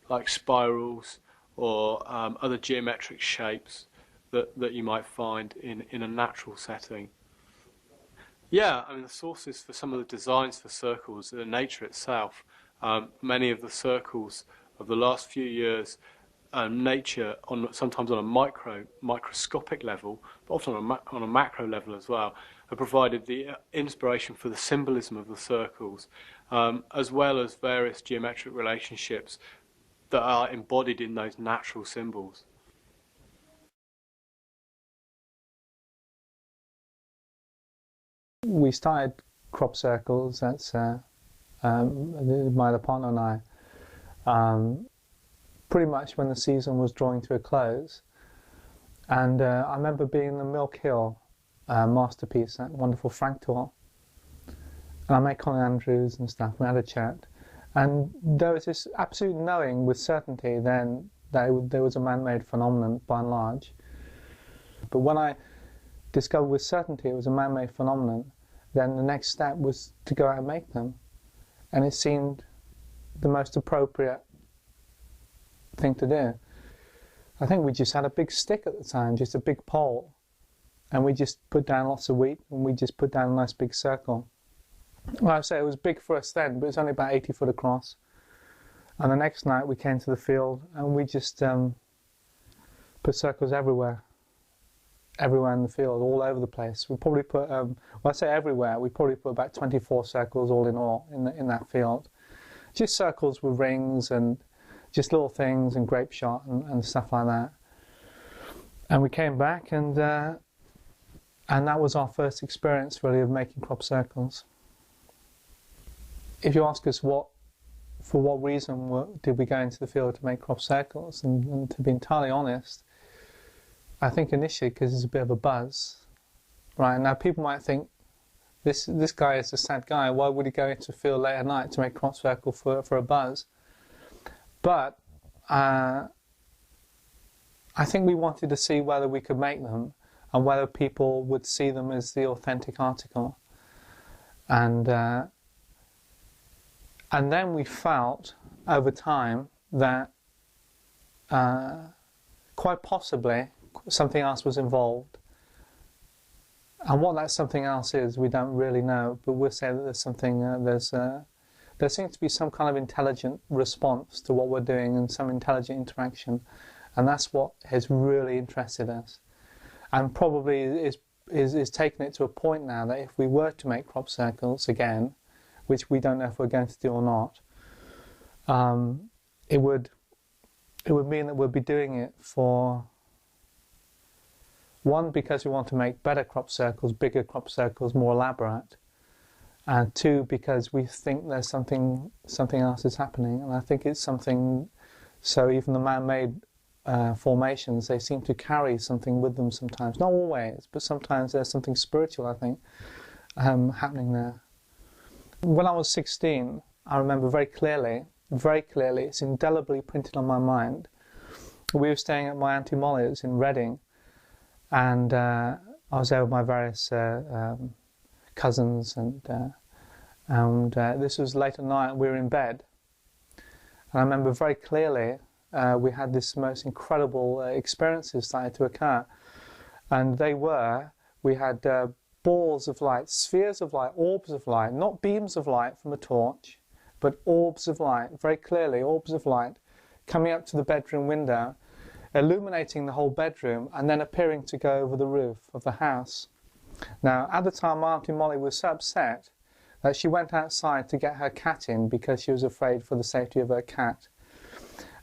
like spirals or other geometric shapes that you might find in a natural setting. Yeah, I mean, the sources for some of the designs for circles are nature itself. Many of the circles of the last few years, nature, sometimes on a microscopic level, but often on a macro level as well, have provided the inspiration for the symbolism of the circles, as well as various geometric relationships that are embodied in those natural symbols. We started crop circles, that's my other partner and I, pretty much when the season was drawing to a close. And I remember being in the Milk Hill masterpiece, that wonderful Frank tour. And I met Colin Andrews and stuff, we had a chat. And there was this absolute knowing with certainty then that there was a man-made phenomenon by and large. But when I discovered with certainty it was a man-made phenomenon, then the next step was to go out and make them. And it seemed the most appropriate thing to do. I think we just had a big stick at the time, just a big pole. And we just put down lots of wheat, and we just put down a nice big circle. Well, I say it was big for us then, but it was only about 80 foot across. And the next night we came to the field, and we just put circles everywhere in the field, all over the place. We probably put, well, I say everywhere, we probably put about 24 circles all in that field. Just circles with rings and just little things and grape shot and stuff like that. And we came back, and that was our first experience really of making crop circles. If you ask us for what reason did we go into the field to make crop circles, and to be entirely honest, I think initially because there's a bit of a buzz. Right, now people might think, this guy is a sad guy, why would he go into the field late at night to make crop circle for a buzz? But I think we wanted to see whether we could make them and whether people would see them as the authentic article. And then we felt over time that quite possibly something else was involved. And what that something else is, we don't really know, but we'll say that there's something, there seems to be some kind of intelligent response to what we're doing and some intelligent interaction. And that's what has really interested us. And probably is taking it to a point now that if we were to make crop circles again, which we don't know if we're going to do or not, it would mean that we'll be doing it for, one, because we want to make better crop circles, bigger crop circles, more elaborate, and two, because we think there's something else is happening. And I think it's something, so even the man-made formations, they seem to carry something with them sometimes. Not always, but sometimes there's something spiritual, I think, happening there. When I was 16, I remember very clearly, it's indelibly printed on my mind. We were staying at my Auntie Molly's in Reading, and I was there with my various cousins, and this was late at night, we were in bed. And I remember very clearly we had this most incredible experiences started to occur. And we had balls of light, spheres of light, orbs of light, not beams of light from a torch, but orbs of light, very clearly, orbs of light, coming up to the bedroom window, illuminating the whole bedroom, and then appearing to go over the roof of the house. Now, at the time, my Auntie Molly was so upset She went outside to get her cat in because she was afraid for the safety of her cat.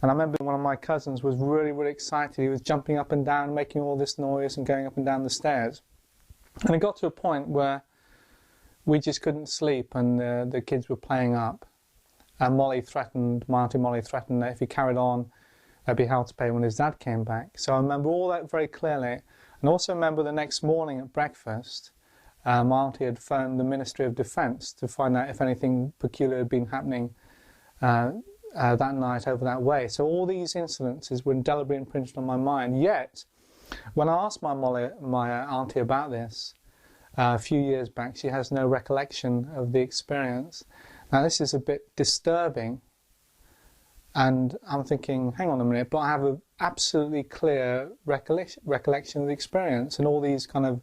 And I remember one of my cousins was really, really excited. He was jumping up and down, making all this noise and going up and down the stairs. And it got to a point where we just couldn't sleep, and the kids were playing up. And my Auntie Molly threatened that if he carried on, there'd be hell to pay when his dad came back. So I remember all that very clearly. And also remember the next morning at breakfast, my auntie had phoned the Ministry of Defence to find out if anything peculiar had been happening that night over that way. So all these incidences were indelibly imprinted on my mind. Yet, when I asked my auntie about this a few years back, she has no recollection of the experience. Now this is a bit disturbing, and I'm thinking, hang on a minute, but I have an absolutely clear recollection of the experience, and all these kind of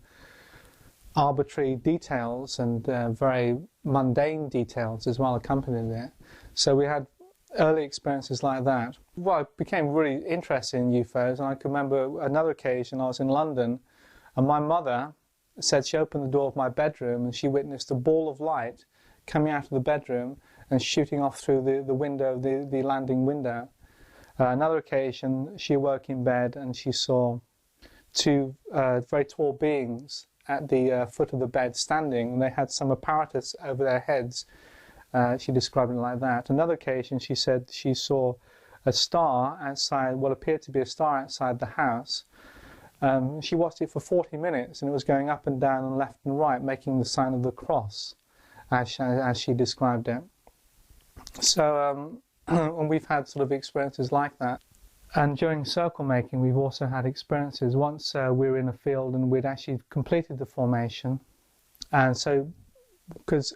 arbitrary details and very mundane details as well accompanied it. So we had early experiences like that. Well, I became really interested in UFOs, and I can remember another occasion I was in London, and my mother said she opened the door of my bedroom and she witnessed a ball of light coming out of the bedroom and shooting off through the window, the landing window. Another occasion, she awoke in bed and she saw two very tall beings at the foot of the bed standing, and they had some apparatus over their heads. She described it like that. Another occasion, she said she saw a star outside, what appeared to be a star outside the house. She watched it for 40 minutes, and it was going up and down and left and right, making the sign of the cross, as she described it. So, and we've had sort of experiences like that. And during circle making, we've also had experiences. Once we were in a field and we'd actually completed the formation. And so, because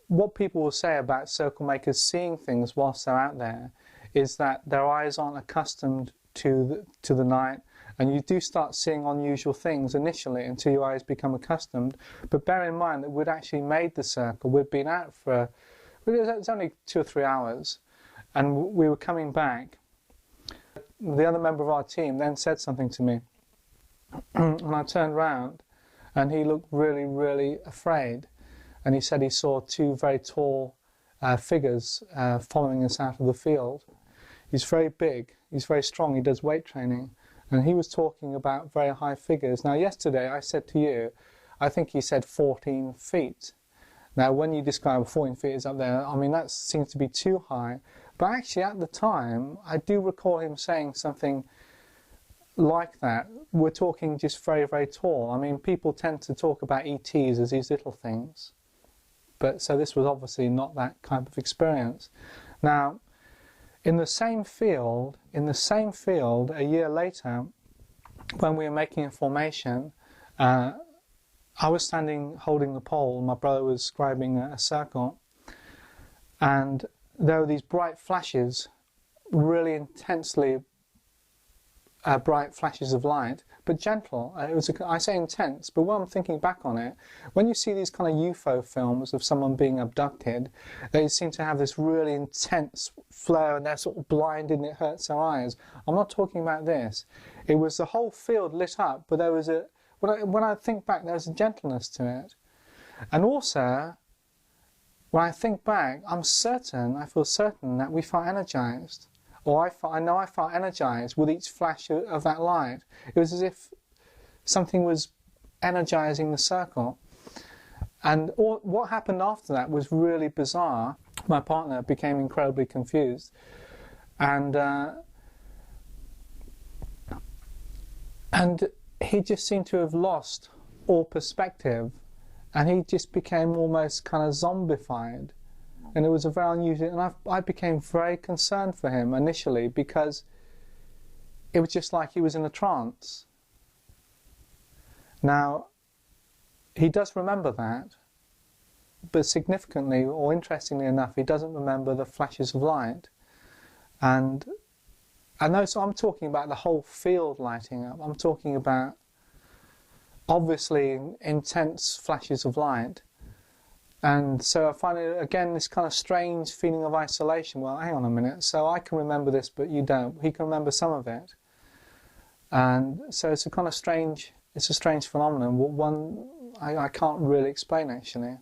what people will say about circle makers seeing things whilst they're out there is that their eyes aren't accustomed to the night, and you do start seeing unusual things initially until your eyes become accustomed. But bear in mind that we'd actually made the circle. We'd been out for, it was only 2 or 3 hours, and we were coming back. The other member of our team then said something to me, and I turned round, and he looked really, really afraid. And he said he saw 2 very tall figures following us out of the field. He's very big, he's very strong, he does weight training, and he was talking about very high figures. Now yesterday I said to you, I think he said 14 feet. Now when you describe 14 feet is up there, I mean that seems to be too high. But actually at the time, I do recall him saying something like that. We're talking just very, very tall. I mean, people tend to talk about ETs as these little things. But so this was obviously not that kind of experience. Now, in the same field, a year later, when we were making a formation, I was standing holding the pole, my brother was scribing a circle, and there were these bright flashes, really intensely bright flashes of light, but gentle. It was I say intense, but when I'm thinking back on it, when you see these kind of UFO films of someone being abducted, they seem to have this really intense flare and they're sort of blinded and it hurts their eyes. I'm not talking about this. It was the whole field lit up, but there was a, when I think back, there was a gentleness to it. And also, when I think back, I feel certain that we felt energized. Or I know I felt energized with each flash of that light. It was as if something was energizing the circle. And what happened after that was really bizarre. My partner became incredibly confused. And he just seemed to have lost all perspective. And he just became almost kind of zombified. And it was a very unusual, and I became very concerned for him initially because it was just like he was in a trance. Now, he does remember that, but significantly or interestingly enough, he doesn't remember the flashes of light. And I know, so I'm talking about the whole field lighting up. I'm talking about obviously intense flashes of light. And so I find it, again, this kind of strange feeling of isolation. Well, hang on a minute, so I can remember this, but you don't. He can remember some of it. And so it's a kind of strange, it's a strange phenomenon. One I can't really explain, actually.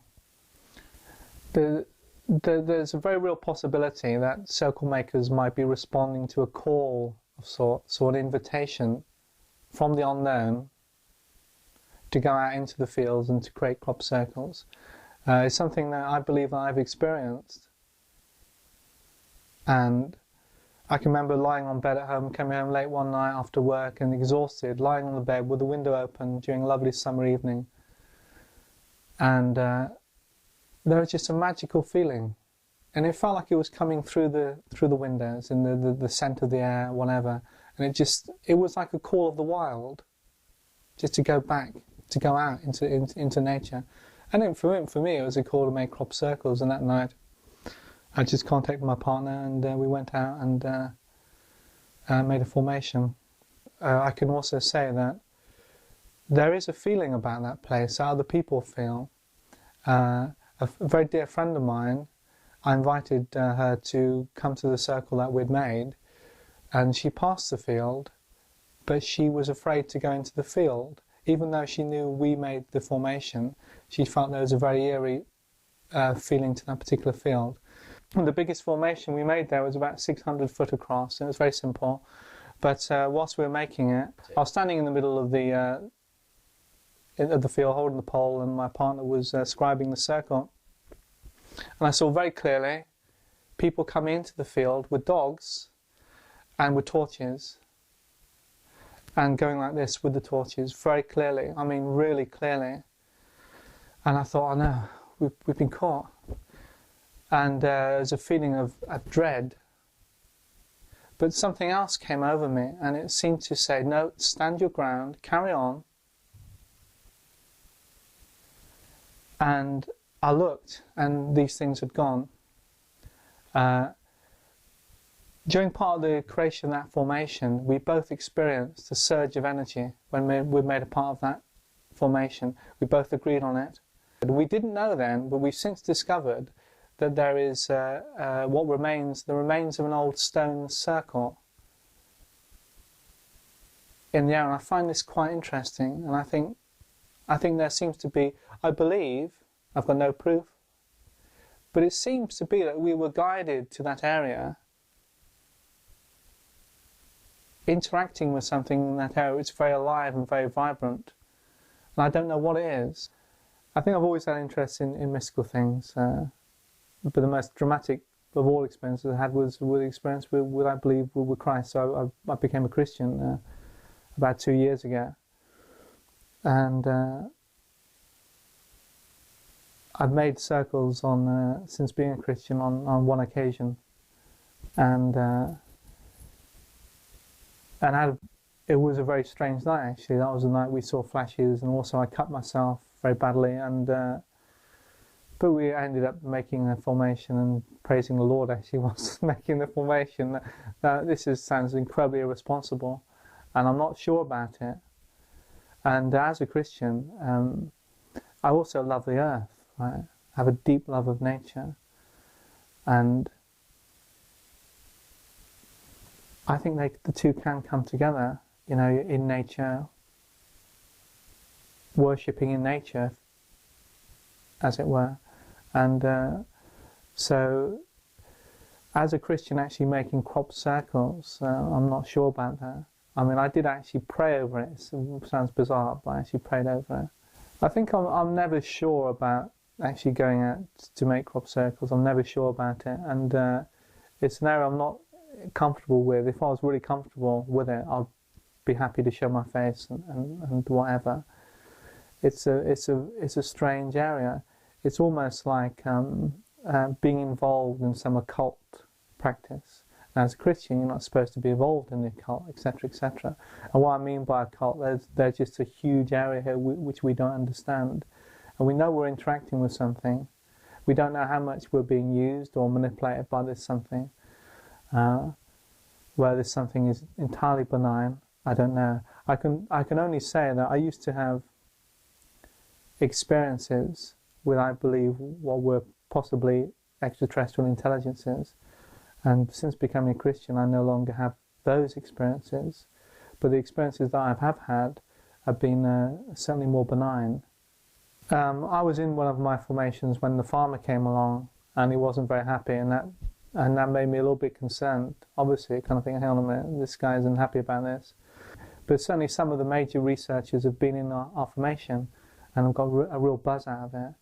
There's a very real possibility that Circlemakers might be responding to a call of sorts, or an invitation from the unknown to go out into the fields and to create crop circles. It's something that I believe I've experienced. And I can remember lying on bed at home, coming home late one night after work and exhausted, lying on the bed with the window open during a lovely summer evening. And there was just a magical feeling. And it felt like it was coming through the windows, in the scent of the air, whatever. And it was like a call of the wild, just to go back, to go out into nature. And then for me, it was a call to make crop circles. And that night, I just contacted my partner, and we went out and made a formation. I can also say that there is a feeling about that place, how the people feel. A very dear friend of mine, I invited her to come to the circle that we'd made, and she passed the field, but she was afraid to go into the field. Even though she knew we made the formation, she felt there was a very eerie feeling to that particular field. And the biggest formation we made there was about 600 foot across, and it was very simple. But whilst we were making it, I was standing in the middle of the field holding the pole, and my partner was scribing the circle. And I saw very clearly people coming into the field with dogs and with torches, and going like this with the torches, very clearly, I mean really clearly. And I thought, oh no, we've been caught. And there was a feeling of dread. But something else came over me, and it seemed to say, no, stand your ground, carry on. And I looked, and these things had gone. During part of the creation of that formation, we both experienced a surge of energy when we made a part of that formation. We both agreed on it. We didn't know then, but we've since discovered that there is the remains of an old stone circle in the air. And I find this quite interesting, and I think there seems to be, I believe, I've got no proof, but it seems to be that we were guided to that area, interacting with something in that area. It's very alive and very vibrant, and I don't know what it is. I think I've always had interest in mystical things, but the most dramatic of all experiences I had was with the experience with I believe, with Christ. So I became a Christian about 2 years ago, and I've made circles since being a Christian on one occasion, and it was a very strange night actually. That was the night we saw flashes, and also I cut myself very badly, and but we ended up making a formation and praising the Lord actually whilst making the formation. This sounds incredibly irresponsible, and I'm not sure about it. And as a Christian, I also love the earth. Right? I have a deep love of nature, and I think the two can come together, you know, in nature, worshipping in nature, as it were. And so, as a Christian actually making crop circles, I'm not sure about that. I mean, I did actually pray over it. It sounds bizarre, but I actually prayed over it. I think I'm never sure about actually going out to make crop circles. I'm never sure about it, and it's an area I'm not comfortable with. If I was really comfortable with it, I'd be happy to show my face and whatever. It's a strange area. It's almost like being involved in some occult practice. Now, as a Christian, you're not supposed to be involved in the occult, etc., etc. And what I mean by occult, there's just a huge area here which we don't understand. And we know we're interacting with something. We don't know how much we're being used or manipulated by this something. Where this something is entirely benign, I don't know. I can only say that I used to have experiences with, I believe, what were possibly extraterrestrial intelligences. And since becoming a Christian, I no longer have those experiences. But the experiences that I have had have been certainly more benign. I was in one of my formations when the farmer came along, and he wasn't very happy, and that made me a little bit concerned. Obviously, kind of thinking, hang on a minute, this guy isn't happy about this. But certainly some of the major researchers have been in our formation and have got a real buzz out of it.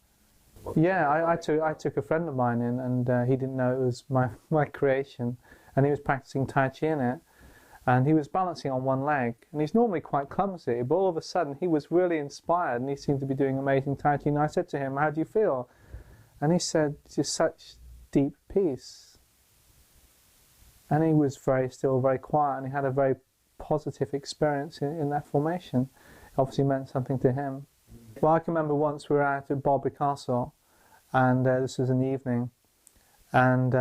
Yeah, I took a friend of mine in, and he didn't know it was my creation, and he was practicing Tai Chi in it, and he was balancing on one leg, and he's normally quite clumsy, but all of a sudden he was really inspired, and he seemed to be doing amazing Tai Chi, and I said to him, how do you feel? And he said, just such deep peace. And he was still very quiet, and he had a very positive experience in that formation. It obviously meant something to him. Well, I can remember once we were out at Barbary Castle, and this was in the evening, and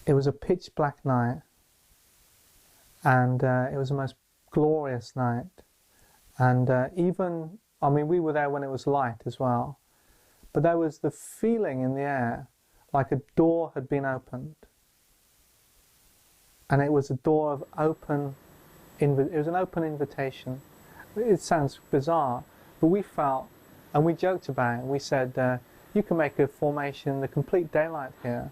it was a pitch black night, and it was the most glorious night. And we were there when it was light as well, but there was the feeling in the air like a door had been opened. And it was a door of it was an open invitation. It sounds bizarre, but we felt, and we joked about it, we said, you can make a formation in the complete daylight here,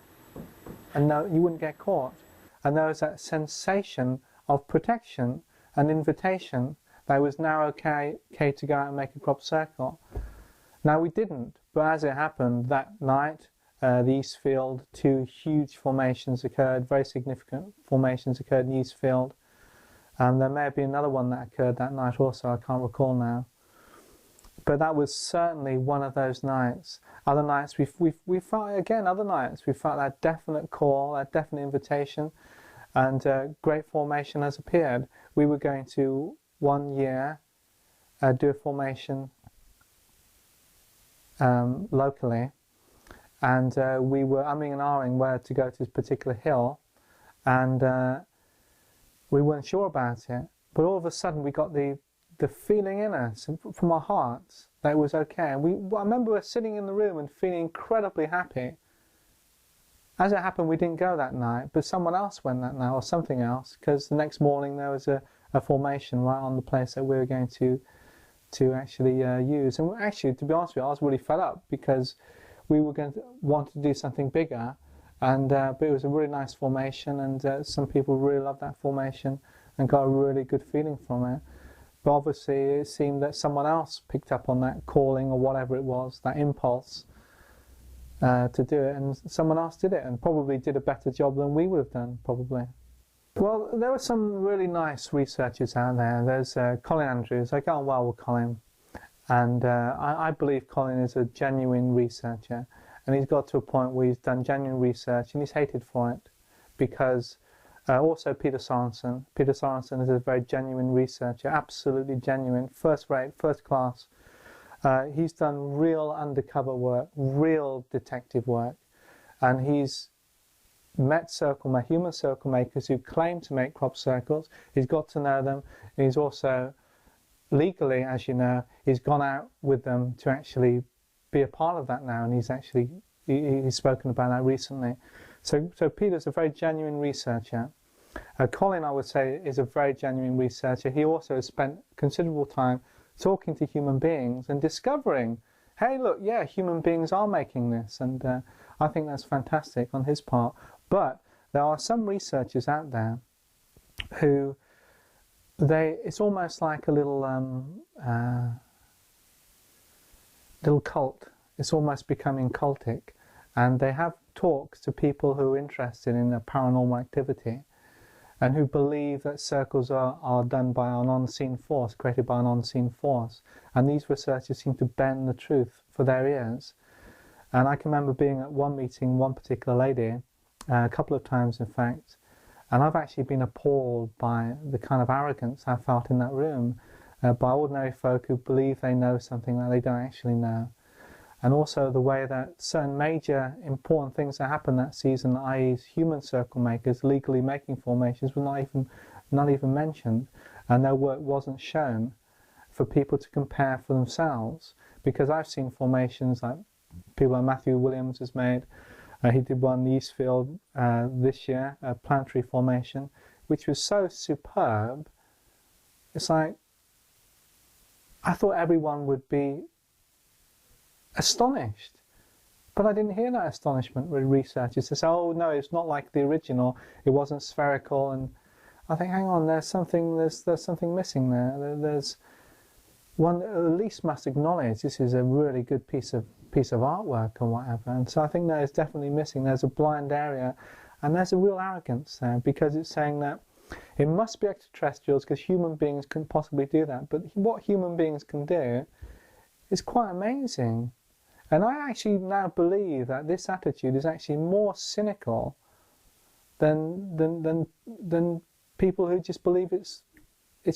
and no, you wouldn't get caught. And there was that sensation of protection and invitation that it was now okay to go out and make a crop circle. Now we didn't, but as it happened that night, the East Field, 2 huge formations occurred, very significant formations occurred in the East Field. There may have been another one that occurred that night also, I can't recall now. But that was certainly one of those nights. Other nights we felt, again, we felt that definite call, that definite invitation, and great formation has appeared. We were going to, one year, do a formation locally, and we were umming and ahhing where to go to this particular hill, and we weren't sure about it. But all of a sudden we got the feeling in us, from our hearts, that it was okay. And I remember us sitting in the room and feeling incredibly happy. As it happened, we didn't go that night, but someone else went that night, or something else, because the next morning there was a formation right on the place that we were going to actually use. And actually, to be honest with you, I was really fed up, because we were going to want to do something bigger, and but it was a really nice formation, and some people really loved that formation and got a really good feeling from it. But obviously it seemed that someone else picked up on that calling, or whatever it was, that impulse to do it, and someone else did it, and probably did a better job than we would have done, probably. Well, there were some really nice researchers out there. There's Colin Andrews. I get on well with Colin, and I believe Colin is a genuine researcher, and he's got to a point where he's done genuine research, and he's hated for it, because also Peter Sorensen. Peter Sorensen is a very genuine researcher, absolutely genuine, first rate, first class. He's done real undercover work, real detective work, and he's met human circle makers who claim to make crop circles. He's got to know them. He's also, legally, as you know, he's gone out with them to actually be a part of that now, and he's spoken about that recently. So Peter's a very genuine researcher. Colin, I would say, is a very genuine researcher. He also has spent considerable time talking to human beings and discovering, hey, look, yeah, human beings are making this, and I think that's fantastic on his part. But there are some researchers out there who, it's almost like a little cult. It's almost becoming cultic, and they have talks to people who are interested in paranormal activity, and who believe that circles are done by an unseen force, created by an unseen force. And these researchers seem to bend the truth for their ears. And I can remember being at one meeting, one particular lady, a couple of times in fact, and I've actually been appalled by the kind of arrogance I felt in that room, by ordinary folk who believe they know something that they don't actually know. And also the way that certain major important things that happened that season, i.e. human circle makers legally making formations, were not even mentioned, and their work wasn't shown for people to compare for themselves. Because I've seen formations like people like Matthew Williams has made. He did one in the Eastfield this year, a planetary formation, which was so superb. It's like, I thought everyone would be astonished. But I didn't hear that astonishment with researchers. They say, oh no, it's not like the original, it wasn't spherical. And I think, hang on, there's something missing there. There's one at least must acknowledge this is a really good piece of artwork or whatever. And so I think that is definitely missing. There's a blind area, and there's a real arrogance there, because it's saying that it must be extraterrestrials because human beings couldn't possibly do that. But what human beings can do is quite amazing. And I actually now believe that this attitude is actually more cynical than people who just believe it's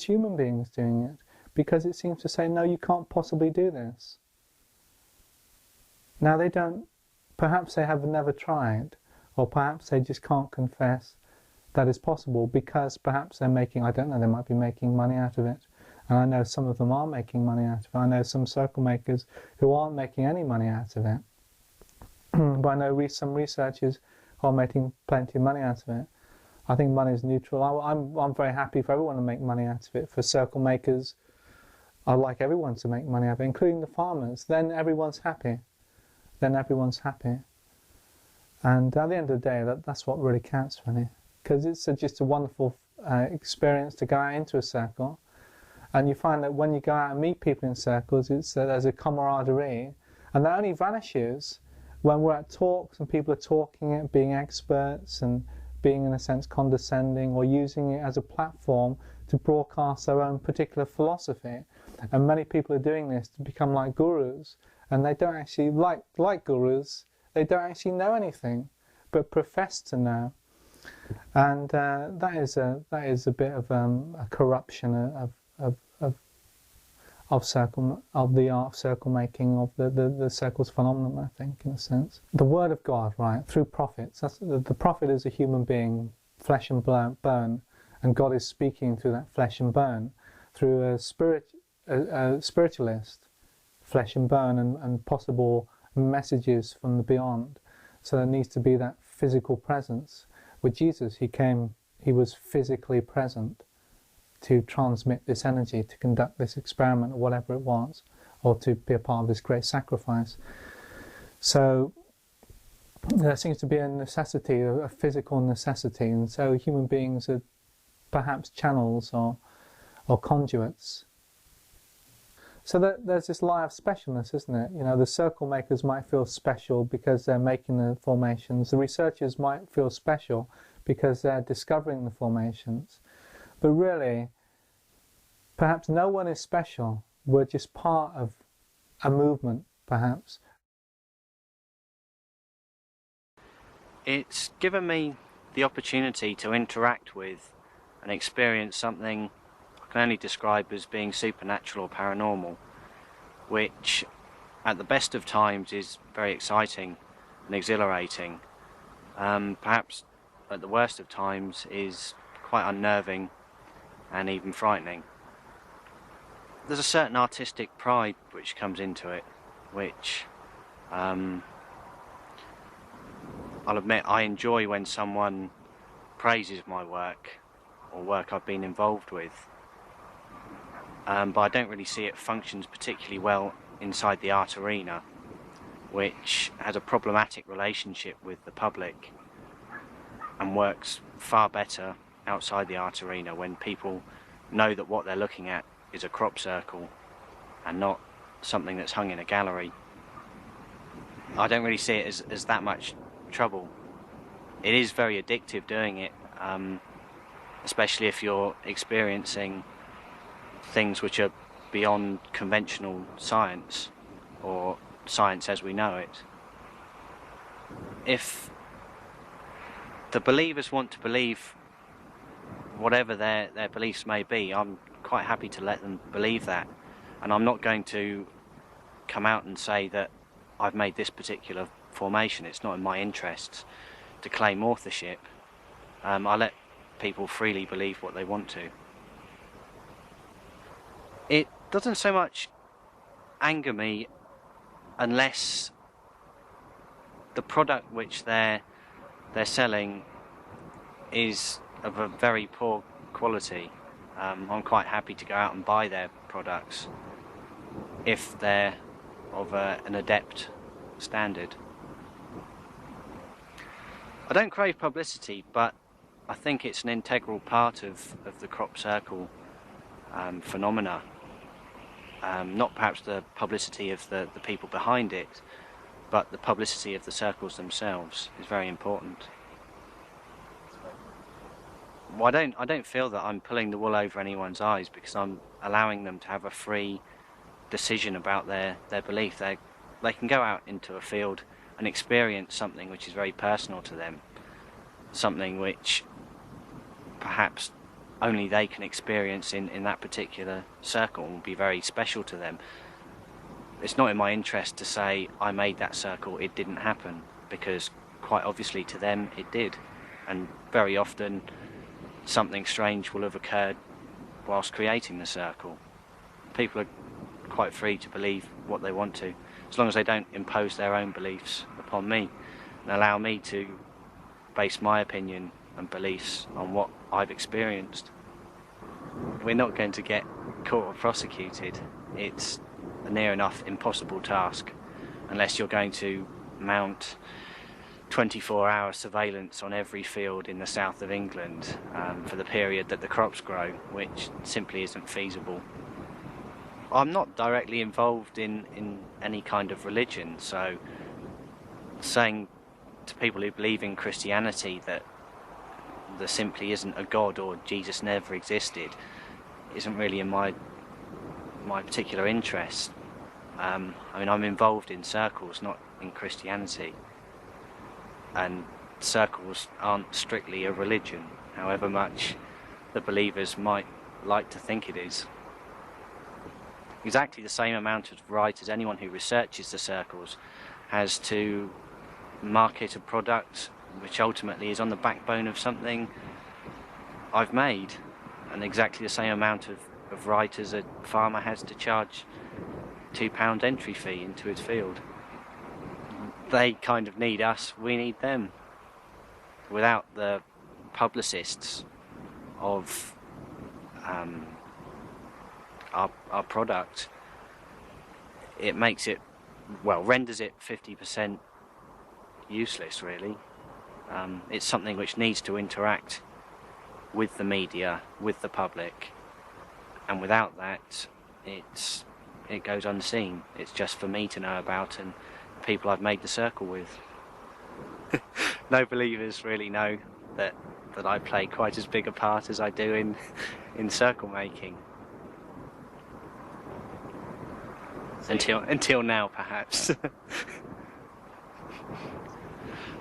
human beings doing it, because it seems to say, no, you can't possibly do this. Now they don't, perhaps they have never tried, or perhaps they just can't confess that it's possible, because perhaps they're making, I don't know, they might be making money out of it. And I know some of them are making money out of it. I know some circle makers who aren't making any money out of it. But I know some researchers who are making plenty of money out of it. I think money is neutral. I'm very happy for everyone to make money out of it. For circle makers, I'd like everyone to make money out of it, including the farmers. Then everyone's happy. And at the end of the day, that's what really counts, really. Because it's just a wonderful experience to go out into a circle. And you find that when you go out and meet people in circles, there's a camaraderie. And that only vanishes when we're at talks and people are talking it, being experts and being, in a sense, condescending, or using it as a platform to broadcast their own particular philosophy. And many people are doing this to become like gurus. And they don't actually, like gurus, they don't actually know anything, but profess to know. And that is a bit of a corruption of the art of circle making, of the circles phenomenon, I think, in a sense. The word of God, right, through prophets. The prophet is a human being, flesh and bone, and God is speaking through that flesh and bone, through a spiritualist, flesh and bone, and possible messages from the beyond. So there needs to be that physical presence. With Jesus, he was physically present to transmit this energy, to conduct this experiment, or whatever it was, or to be a part of this great sacrifice. So there seems to be a necessity, a physical necessity, and so human beings are perhaps channels or conduits. So there's this lie of specialness, isn't it? You know, the circle makers might feel special because they're making the formations. The researchers might feel special because they're discovering the formations. But really, perhaps no one is special. We're just part of a movement, perhaps. It's given me the opportunity to interact with and experience something I can only describe as being supernatural or paranormal, which at the best of times is very exciting and exhilarating. Perhaps at the worst of times is quite unnerving and even frightening. There's a certain artistic pride which comes into it, which I'll admit I enjoy when someone praises my work or work I've been involved with, but I don't really see it functions particularly well inside the art arena, which has a problematic relationship with the public and works far better outside the art arena when people know that what they're looking at is a crop circle and not something that's hung in a gallery. I don't really see it as that much trouble. It is very addictive doing it, especially if you're experiencing things which are beyond conventional science or science as we know it. If the believers want to believe whatever their beliefs may be, I'm quite happy to let them believe that, and I'm not going to come out and say that I've made this particular formation. It's not in my interests to claim authorship. I let people freely believe what they want to. It doesn't so much anger me unless the product which they're selling is of a very poor quality. I'm quite happy to go out and buy their products, if they're of an adept standard. I don't crave publicity, but I think it's an integral part of the crop circle phenomena. Not perhaps the publicity of the people behind it, but the publicity of the circles themselves is very important. Well, I don't feel that I'm pulling the wool over anyone's eyes, because I'm allowing them to have a free decision about their belief. They can go out into a field and experience something which is very personal to them, something which perhaps only they can experience in that particular circle and will be very special to them. It's not in my interest to say, I made that circle, it didn't happen, because quite obviously to them it did, and very often something strange will have occurred whilst creating the circle. People are quite free to believe what they want to, as long as they don't impose their own beliefs upon me and allow me to base my opinion and beliefs on what I've experienced. We're not going to get caught or prosecuted. It's a near enough impossible task, unless you're going to mount 24-hour surveillance on every field in the south of England for the period that the crops grow, which simply isn't feasible. I'm not directly involved in any kind of religion, so saying to people who believe in Christianity that there simply isn't a God or Jesus never existed isn't really in my particular interest. I mean, I'm involved in circles, not in Christianity, and circles aren't strictly a religion, however much the believers might like to think it is. Exactly the same amount of right as anyone who researches the circles has to market a product which ultimately is on the backbone of something I've made, and exactly the same amount of right as a farmer has to charge £2 entry fee into his field. They kind of need us, we need them. Without the publicists of our product, it makes it, well, renders it 50% useless, really. It's something which needs to interact with the media, with the public, and without that, it goes unseen. It's just for me to know about and people I've made the circle with. No believers really know that I play quite as big a part as I do in circle making. Until now, perhaps.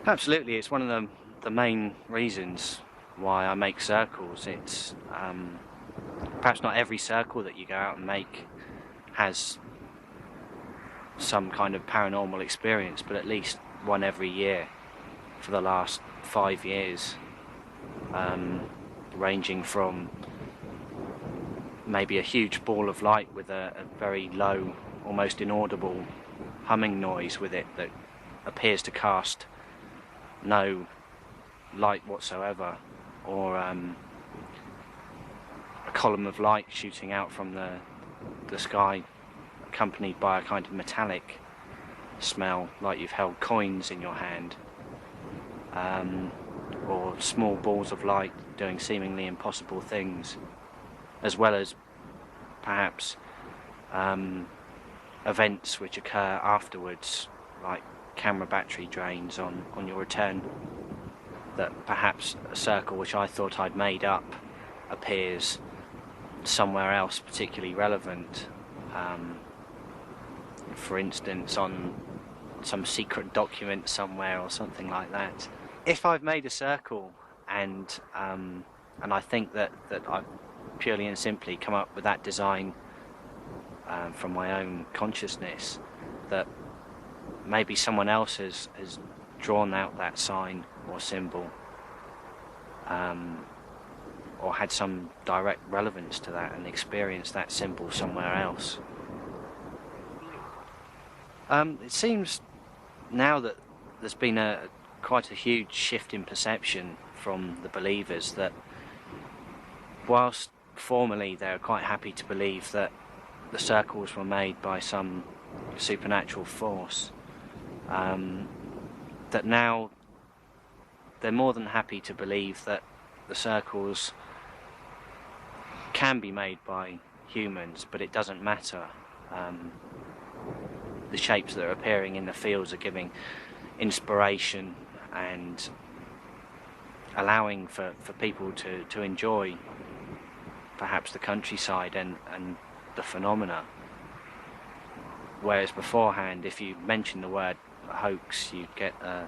Absolutely, it's one of the main reasons why I make circles. It's perhaps not every circle that you go out and make has some kind of paranormal experience, but at least one every year for the last 5 years, ranging from maybe a huge ball of light with a very low, almost inaudible humming noise with it that appears to cast no light whatsoever, or a column of light shooting out from the sky, accompanied by a kind of metallic smell, like you've held coins in your hand, or small balls of light doing seemingly impossible things, as well as perhaps events which occur afterwards, like camera battery drains on your return, that perhaps a circle which I thought I'd made up appears somewhere else particularly relevant. For instance, on some secret document somewhere or something like that. If I've made a circle and I think that I've purely and simply come up with that design from my own consciousness, that maybe someone else has drawn out that sign or symbol, or had some direct relevance to that and experienced that symbol somewhere else. It seems now that there's been quite a huge shift in perception from the believers, that whilst formerly they were quite happy to believe that the circles were made by some supernatural force, that now they're more than happy to believe that the circles can be made by humans, but it doesn't matter. The shapes that are appearing in the fields are giving inspiration and allowing for people to enjoy perhaps the countryside and the phenomena. Whereas beforehand, if you mention the word hoax, you'd get a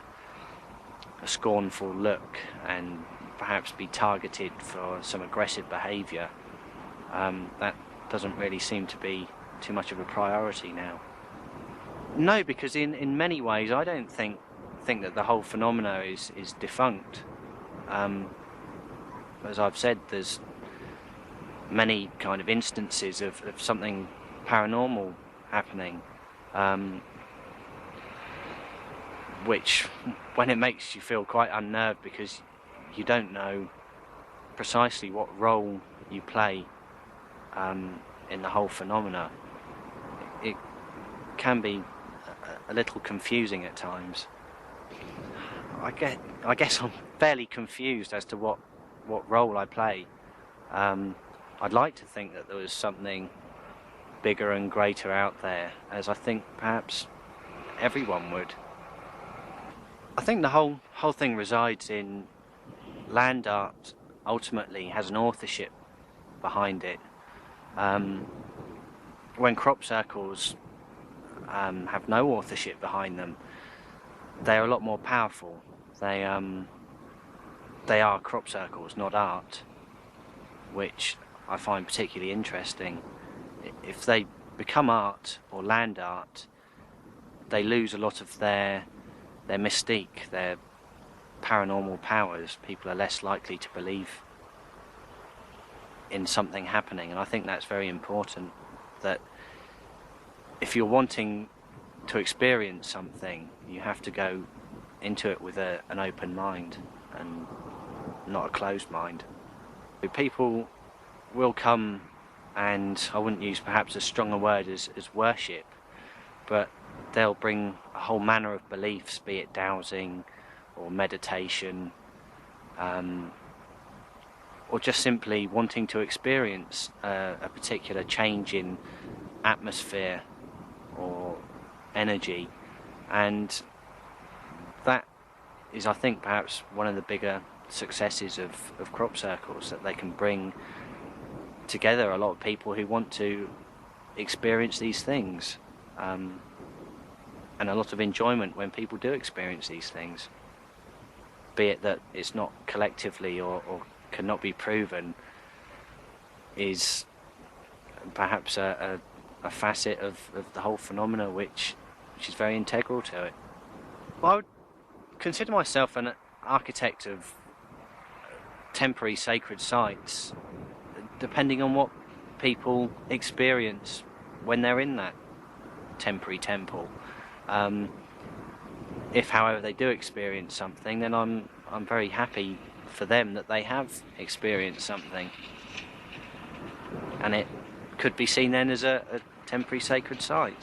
scornful look and perhaps be targeted for some aggressive behaviour. That doesn't really seem to be too much of a priority now. No, because in many ways I don't think that the whole phenomena is defunct. As I've said, there's many kind of instances of something paranormal happening, which, when it makes you feel quite unnerved because you don't know precisely what role you play in the whole phenomena, it can be a little confusing at times. I guess I'm fairly confused as to what role I play. I'd like to think that there was something bigger and greater out there, as I think perhaps everyone would. I think the whole thing resides in land art. Ultimately has an authorship behind it. When crop circles have no authorship behind them, they're a lot more powerful. They are crop circles, not art, which I find particularly interesting. If they become art or land art, they lose a lot of their mystique, their paranormal powers. People are less likely to believe in something happening, and I think that's very important, that if you're wanting to experience something, you have to go into it with an open mind and not a closed mind. People will come, and I wouldn't use perhaps as strong a word as worship, but they'll bring a whole manner of beliefs, be it dowsing or meditation, or just simply wanting to experience a particular change in atmosphere or energy. And that is, I think, perhaps one of the bigger successes of crop circles, that they can bring together a lot of people who want to experience these things, and a lot of enjoyment when people do experience these things, be it that it's not collectively or cannot be proven, is perhaps a facet of the whole phenomena which is very integral to it. Well, I would consider myself an architect of temporary sacred sites, depending on what people experience when they're in that temporary temple. If, however, they do experience something, then I'm very happy for them that they have experienced something, and it could be seen then as a temporary sacred site.